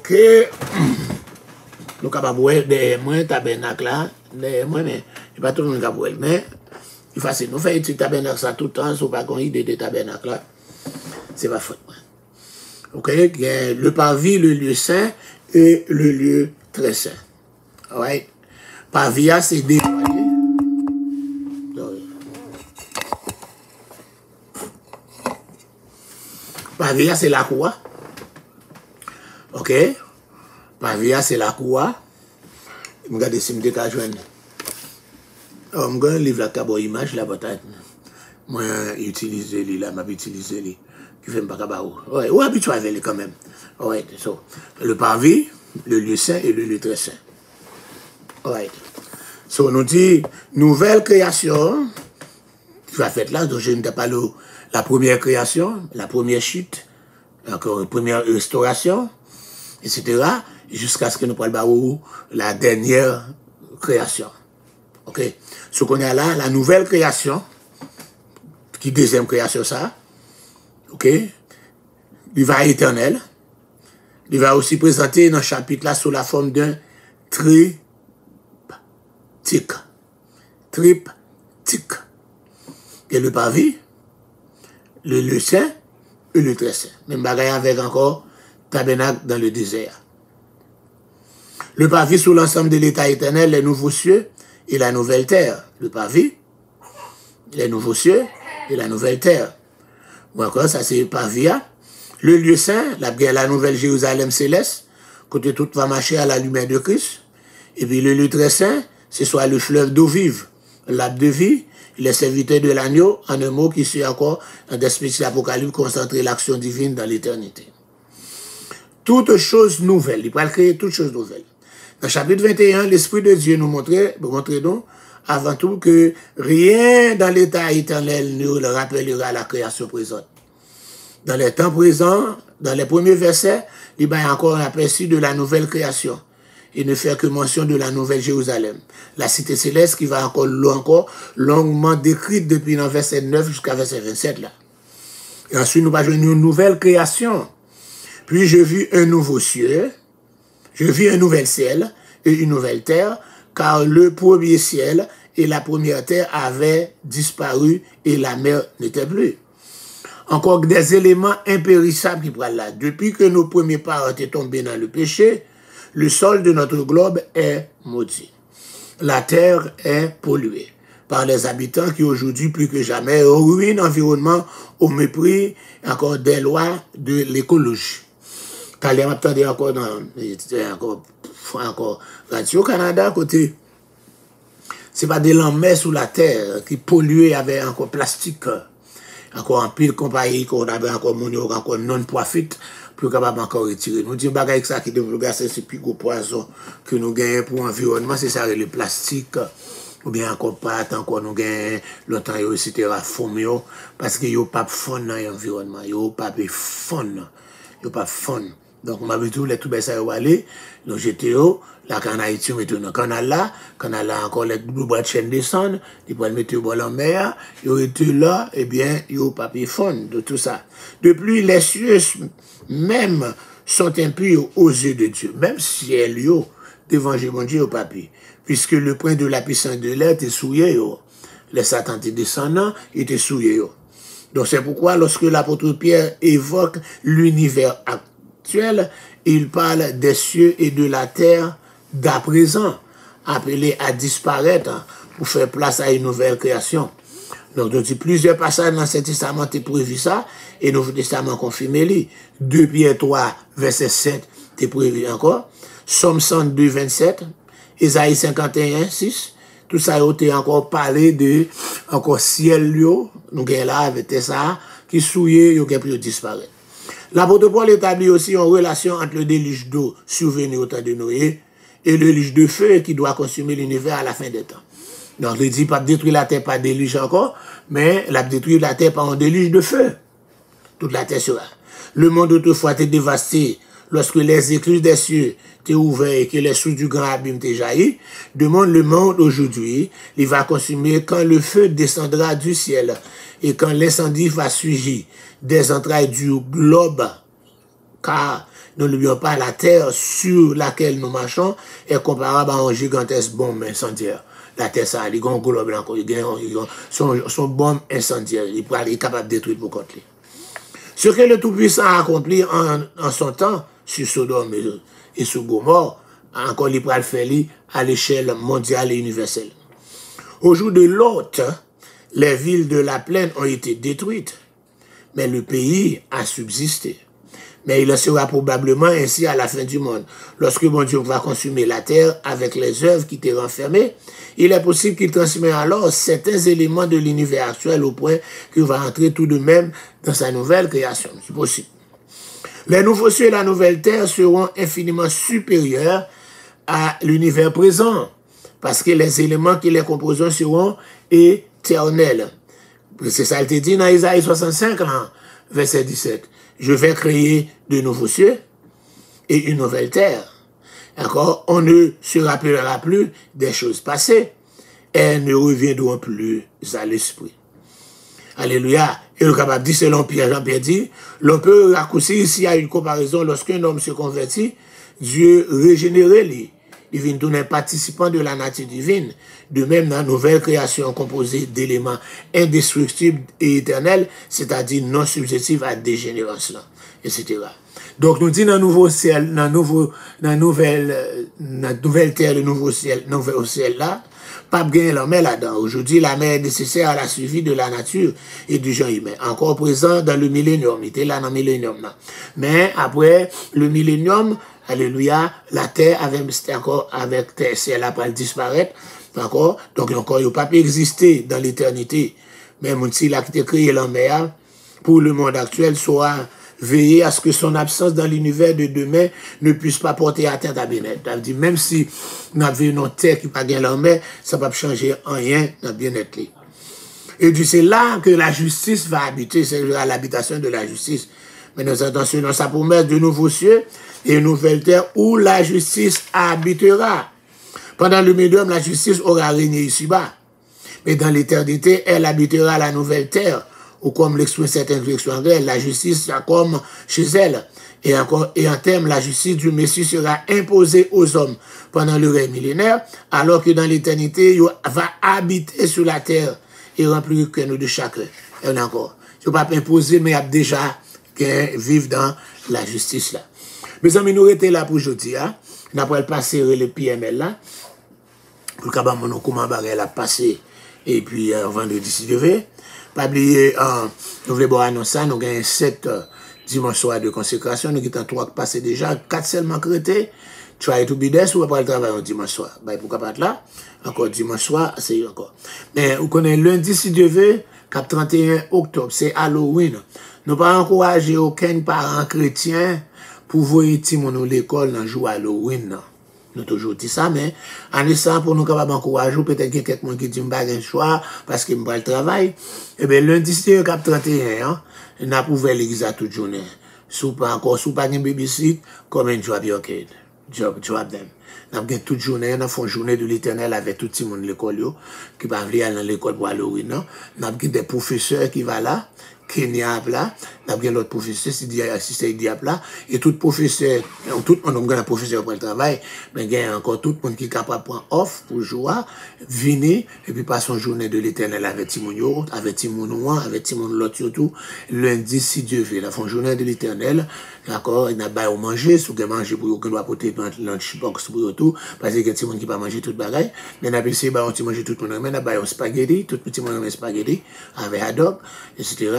que nous sommes capables de moins tabernacle là, de moins, mais pas tout le monde capable. Mais il faut nous faire étudier tabernacle ça tout le temps, si vous n'avez pas une idée de tabernacle là, c'est pas faute. Ok, il y a le parvis, le lieu saint et le lieu très saint. Alright. Parvis, c'est des. Pavia, c'est la cour. Ok? Pavia, c'est la cour. Regardez si je me joindre. Je vais un livre là, qui image là, peut-être. Moi, j'utilise lui là, je utilise lui. Qui fait pas cabao. Ouais, ou habitué avec lui quand même. Ouais, so. Le parvis, le lieu saint et le lieu très saint. Ouais. So, nous dit, nouvelle création, qui va faire là, donc je ne t'ai pas la première création, la première chute, encore une première restauration, etc., jusqu'à ce que nous parlions la dernière création. Ok? Ce qu'on a là, la nouvelle création, qui deuxième création ça, ok? Il va éternel. Il va aussi présenter dans le chapitre là sous la forme d'un triptyque. Triptyque. Et le parvis, le lieu saint et le très saint. Même bagaille avec encore tabernacle dans le désert. Le parvis sous l'ensemble de l'état éternel, les nouveaux cieux et la nouvelle terre. Le parvis, les nouveaux cieux et la nouvelle terre. Ou encore, ça c'est parvia. Le lieu saint, la nouvelle Jérusalem céleste, côté tout va marcher à la lumière de Christ. Et puis le lieu très saint, ce soit le fleuve d'eau vive, l'arbre de vie, les serviteurs de l'agneau, en un mot qui suit encore dans des spéciaux apocalypse, concentrer l'action divine dans l'éternité. Toutes choses nouvelles, il va créer toutes choses nouvelles. Dans le chapitre 21, l'Esprit de Dieu nous montrait donc, avant tout que rien dans l'état éternel ne le rappellera la création présente. Dans les temps présents, dans les premiers versets, il y a encore un aperçu de la nouvelle création. Il ne fait que mention de la nouvelle Jérusalem. La cité céleste qui va encore longuement décrite depuis le verset 9 jusqu'à verset 27 là. Et ensuite, nous allons une nouvelle création. Puis je vis un nouveau ciel, je vis un nouvel ciel et une nouvelle terre, car le premier ciel et la première terre avaient disparu et la mer n'était plus. Encore des éléments impérissables qui prennent là. Depuis que nos premiers parents étaient tombés dans le péché, le sol de notre globe est maudit. La terre est polluée par les habitants qui aujourd'hui plus que jamais ruinent l'environnement au mépris encore des lois de l'écologie. Car les m'attendait encore dans encore Radio-Canada côté. C'est pas des lambets sous la terre qui polluaient avec encore plastique. Encore en pile compagnie qu'on avait encore mon encore non-profit plus capable encore retirer. Nous disons bagaille ça qui développe c'est plus gros poison que nous gagnons pour l'environnement, c'est ça le plastique ou bien encore pas encore nous gagnons longtemps etc. fumé parce que yo pas fun dans l'environnement, yo pas fun. Yo pas fun. Donc m'a vu tout les tout ça aller donc j'étais la Haïti mettre dans canal là encore les bois de chaîne descendent, ils vont mettre au bord en mer, yo était là et bien yo pas fun de tout ça. De plus les cieux même sont impurs aux yeux de Dieu, même si elle yo devant Dieu au papier, puisque le point de la puissance de l'air était souillé yo. Les Satan étaient descendants, étaient souillés yo. Donc c'est pourquoi lorsque l'apôtre Pierre évoque l'univers actuel, il parle des cieux et de la terre d'à présent, appelés à disparaître pour faire place à une nouvelle création. Donc, plusieurs passages dans l'Ancien Testament ont prévu ça, et le Nouveau Testament confirmé lui. 2 Pierre 3, verset 7, est prévu encore. Somme 102, 27, Ésaïe 51, 6, tout ça a été encore parlé de encore ciel, nous avons là avec ça, qui souillé, qui a pu disparaître. L'apôtre Paul établit aussi une relation entre le déluge d'eau survenu au temps de Noé et le déluge de feu qui doit consumer l'univers à la fin des temps. Donc, il dit pas détruire la terre par déluge encore, mais la détruire la terre par un déluge de feu. Toute la terre sera. Le monde autrefois était dévasté lorsque les écluses des cieux étaient ouverts et que les sources du grand abîme étaient jaillies. Demande le monde aujourd'hui, il va consumer quand le feu descendra du ciel et quand l'incendie va suivre des entrailles du globe, car Ne l'oublions pas, la terre sur laquelle nous marchons est comparable à une gigantesque bombe incendiaire. La terre, ça a des gros globes blancs, son bombe incendiaire. Il est capable de détruire pour contre lui. Ce que le Tout-Puissant a accompli en son temps sur Sodome et sur Gomorrhe, encore il peut le faire à l'échelle mondiale et universelle. Au jour de Lot, les villes de la plaine ont été détruites, mais le pays a subsisté. Mais il en sera probablement ainsi à la fin du monde. Lorsque mon Dieu va consumer la terre avec les œuvres qui étaient renfermées, il est possible qu'il transmette alors certains éléments de l'univers actuel au point qu'il va entrer tout de même dans sa nouvelle création. C'est possible. Les nouveaux cieux et la nouvelle terre seront infiniment supérieurs à l'univers présent, parce que les éléments qui les composent seront éternels. C'est ça, il te dit dans Isaïe 65, là, verset 17. Je vais créer de nouveaux cieux et une nouvelle terre. D'accord? On ne se rappellera plus des choses passées. Elles ne reviendront plus à l'esprit. Alléluia. Et le capable dit, selon Pierre, Jean-Pierre dit, l'on peut raccourcir ici à une comparaison lorsqu'un homme se convertit, Dieu régénère lui. Il vient donner un participant de la nature divine. De même, dans la nouvelle création composée d'éléments indestructibles et éternels, c'est-à-dire non subjectifs à dégénération, etc. Donc, nous disons dans le nouveau ciel, dans la nouvelle terre, le nouveau ciel là, pas gagner la mer là-dedans. Aujourd'hui, la mer est nécessaire à la survie de la nature et du genre humain. Encore présent dans le millénium. Il était là dans le millénium là. Mais après le millénium, alléluia, la terre avait encore avec terre, ciel après disparaître. D'accord? Donc encore, il n'a pas pu exister dans l'éternité. Même si là qui a créé la mer, pour le monde actuel, soit veiller à ce que son absence dans l'univers de demain ne puisse pas porter atteinte à bien-être. Ça veut dire, même si nous avons une terre qui n'a pas gagné la mer, ça ne va pas changer rien dans bien-être. Et c'est là que la justice va habiter, c'est l'habitation de la justice. Mais nous attendons sa promesse de nouveaux cieux et une nouvelle terre où la justice habitera. Pendant le médium, la justice aura régné ici-bas. Mais dans l'éternité, elle habitera la nouvelle terre, ou comme l'exprime certaines versions anglaises, la justice sera comme chez elle. Et en termes, la justice du Messie sera imposée aux hommes pendant le règne millénaire, alors que dans l'éternité, il va habiter sur la terre et remplir que nous de chacun. Et encore, je ne vais pas imposer, mais il y a déjà vivre dans la justice là. Mes amis, nous étions là pour aujourd'hui. Hein? Nous avons passé le PML là. Pour que nous comment la passer. Et puis vendredi si je veux. Pas oublier, nous voulons annoncer, nous avons 7 dimanche soir de consécration. Nous avons 3 passés déjà, 4 seulement créés. Try to be there, ou pas le travail un dimanche soir. Bah, pourquoi pas là? Encore dimanche soir, c'est encore. Mais vous connaissez lundi si Dieu veut, 31 octobre, c'est Halloween. Nous pas encourager aucun parent chrétien pour voir Timon à l'école dans le jour Halloween. Nous toujours dit ça, mais en essayant pour nous capables d'encourager, peut-être qu'il y a quelqu'un qui dit un choix parce qu'il me pas le travail. Eh bien, lundi, c'est 31, hein, nous avons ouvert l'église à toute journée. Sous pas un babysit, comme un job yoke. Job them. Nous avons toute journée, nous avons une journée de l'éternel avec tout le monde de l'école, qui va venir dans l'école pour Halloween. Nous avons des professeurs qui vont là. Kenya là, nous avons notre professeur, c'est Diable là, et tout professeur, tout le monde a un professeur pour le travail, mais il y a encore tout le monde qui est capable de prendre off pour jouer, venir, et puis passer une journée de l'éternel avec Timounio, avec Timounouan, avec Timoun l'autre tout, lundi, si Dieu veut, la journée de l'éternel, d'accord, il n'a pas à manger, si vous manger pour vous, qu'on doit porter lunchbox pour tout, parce qu'il y a des gens qui ne peuvent pas manger tout le bagage, mais on a essayé de manger tout le monde, mais on a pas un spaghetti, tout le monde a un spaghetti, avec haddock, etc.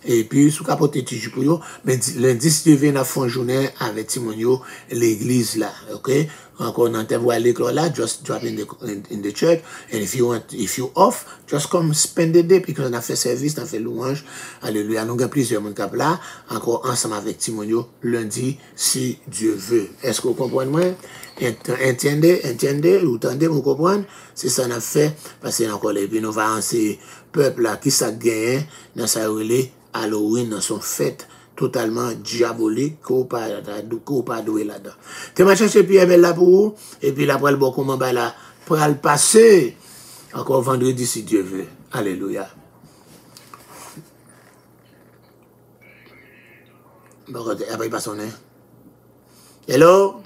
Et puis, sous capote tiju pour yo, mais lundi, si tu viens à fond journée avec Timonio, l'église là, ok? Encore dans ta voie à l'école là, just drop in the church, and if you off, just come spend the day, puis qu'on a fait service, on a fait louange, alléluia, nous avons plusieurs monde cap là, encore ensemble avec Timonio, lundi, si Dieu veut. Est-ce que vous comprenez moi? Entendez, vous entendez, vous comprenez? C'est ça qu'on a fait, parce que encore les, puis nous va en ces peuples là, qui ça gagne, dans sa relais, Halloween, dans son fête totalement diabolique, qu'on pas doué là-dedans. Tu m'as cherché Pierre là pour vous, et puis là, après le bon comment bah là, pour le passer, encore vendredi si Dieu veut. Alléluia. Bon, après il passe son nez. Hello?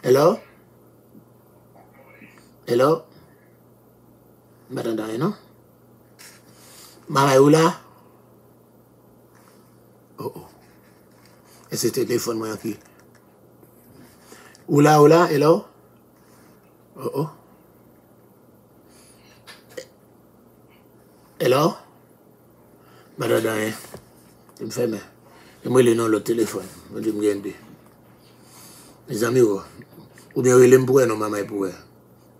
Hello? Hello? M'attendez, non? Maman est où là? Oh oh. Et c'est le téléphone moi qui. Où là, hello? Oh oh. Hello? M'attendez. Je me fais mais. Et moi le nom le téléphone. Je me dis mes amis ou bien il aime pour non maman pour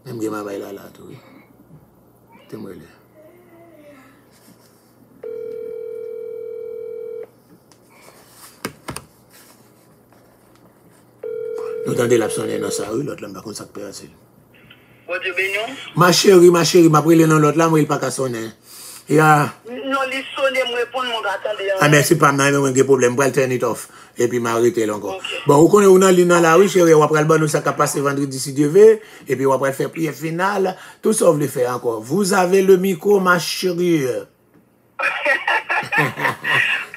même que maman là tout. C'est moi là. Nous entendons la sonner dans sa rue, l'autre là, par contre, ça peut passer. Ma chérie, ma pris le nom l'autre là, moi il pas qu'à sonner. Il y a. Non, les sonner, moi répondre, mon gars, attendez. Ah, mais c'est pas maintenant, il y a un problème, pour turn it off. Et puis m'arrêter là encore. Bon, vous connaissez, on a dans la rue, chérie, on va prendre le bon, ça va passer vendredi si Dieu veut. Et puis on va faire prière finale. Tout ça, vous voulez faire encore. Vous avez le micro, ma chérie.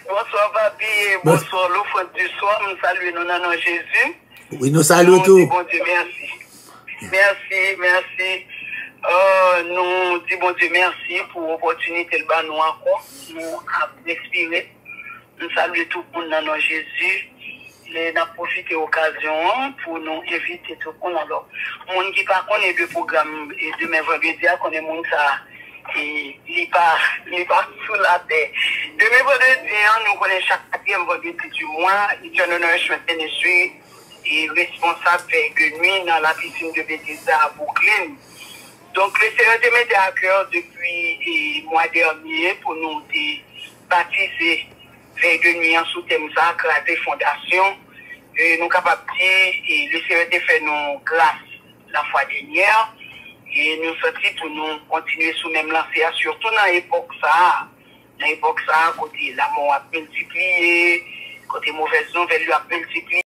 Bonsoir, papi. Bonsoir, l'offre du soir. Nous saluons nous dans Jésus. Oui, nous saluons tout. Bon Dieu, merci. Merci. Nous disons bon Dieu merci pour l'opportunité de nous encore. Nous avons expiré. Nous saluons tout le monde dans Jésus. Nous avons profité de l'occasion pour nous inviter tout le monde. Alors, les gens qui ne connaissent pas le programme demain vendredi, connaissent le monde ça. Et il pas sous la terre. Demain vendredi, nous connaissons chaque quatrième vendredi du mois. Eternal Nourishment Ministry est responsable de nuit dans la piscine de Bethesda à Brooklyn. Donc, le Seigneur te met à cœur depuis le mois dernier pour nous baptiser veille de nuit en sous-thème ça, créer fondation. Nous sommes capables de dire, le Seigneur te fait nos grâces la fois dernière. Et nous sommes pour nous continuer sous même lancé, surtout dans l'époque ça. Dans l'époque ça, côté l'amour a multiplié, côté mauvaise nouvelle a multiplié.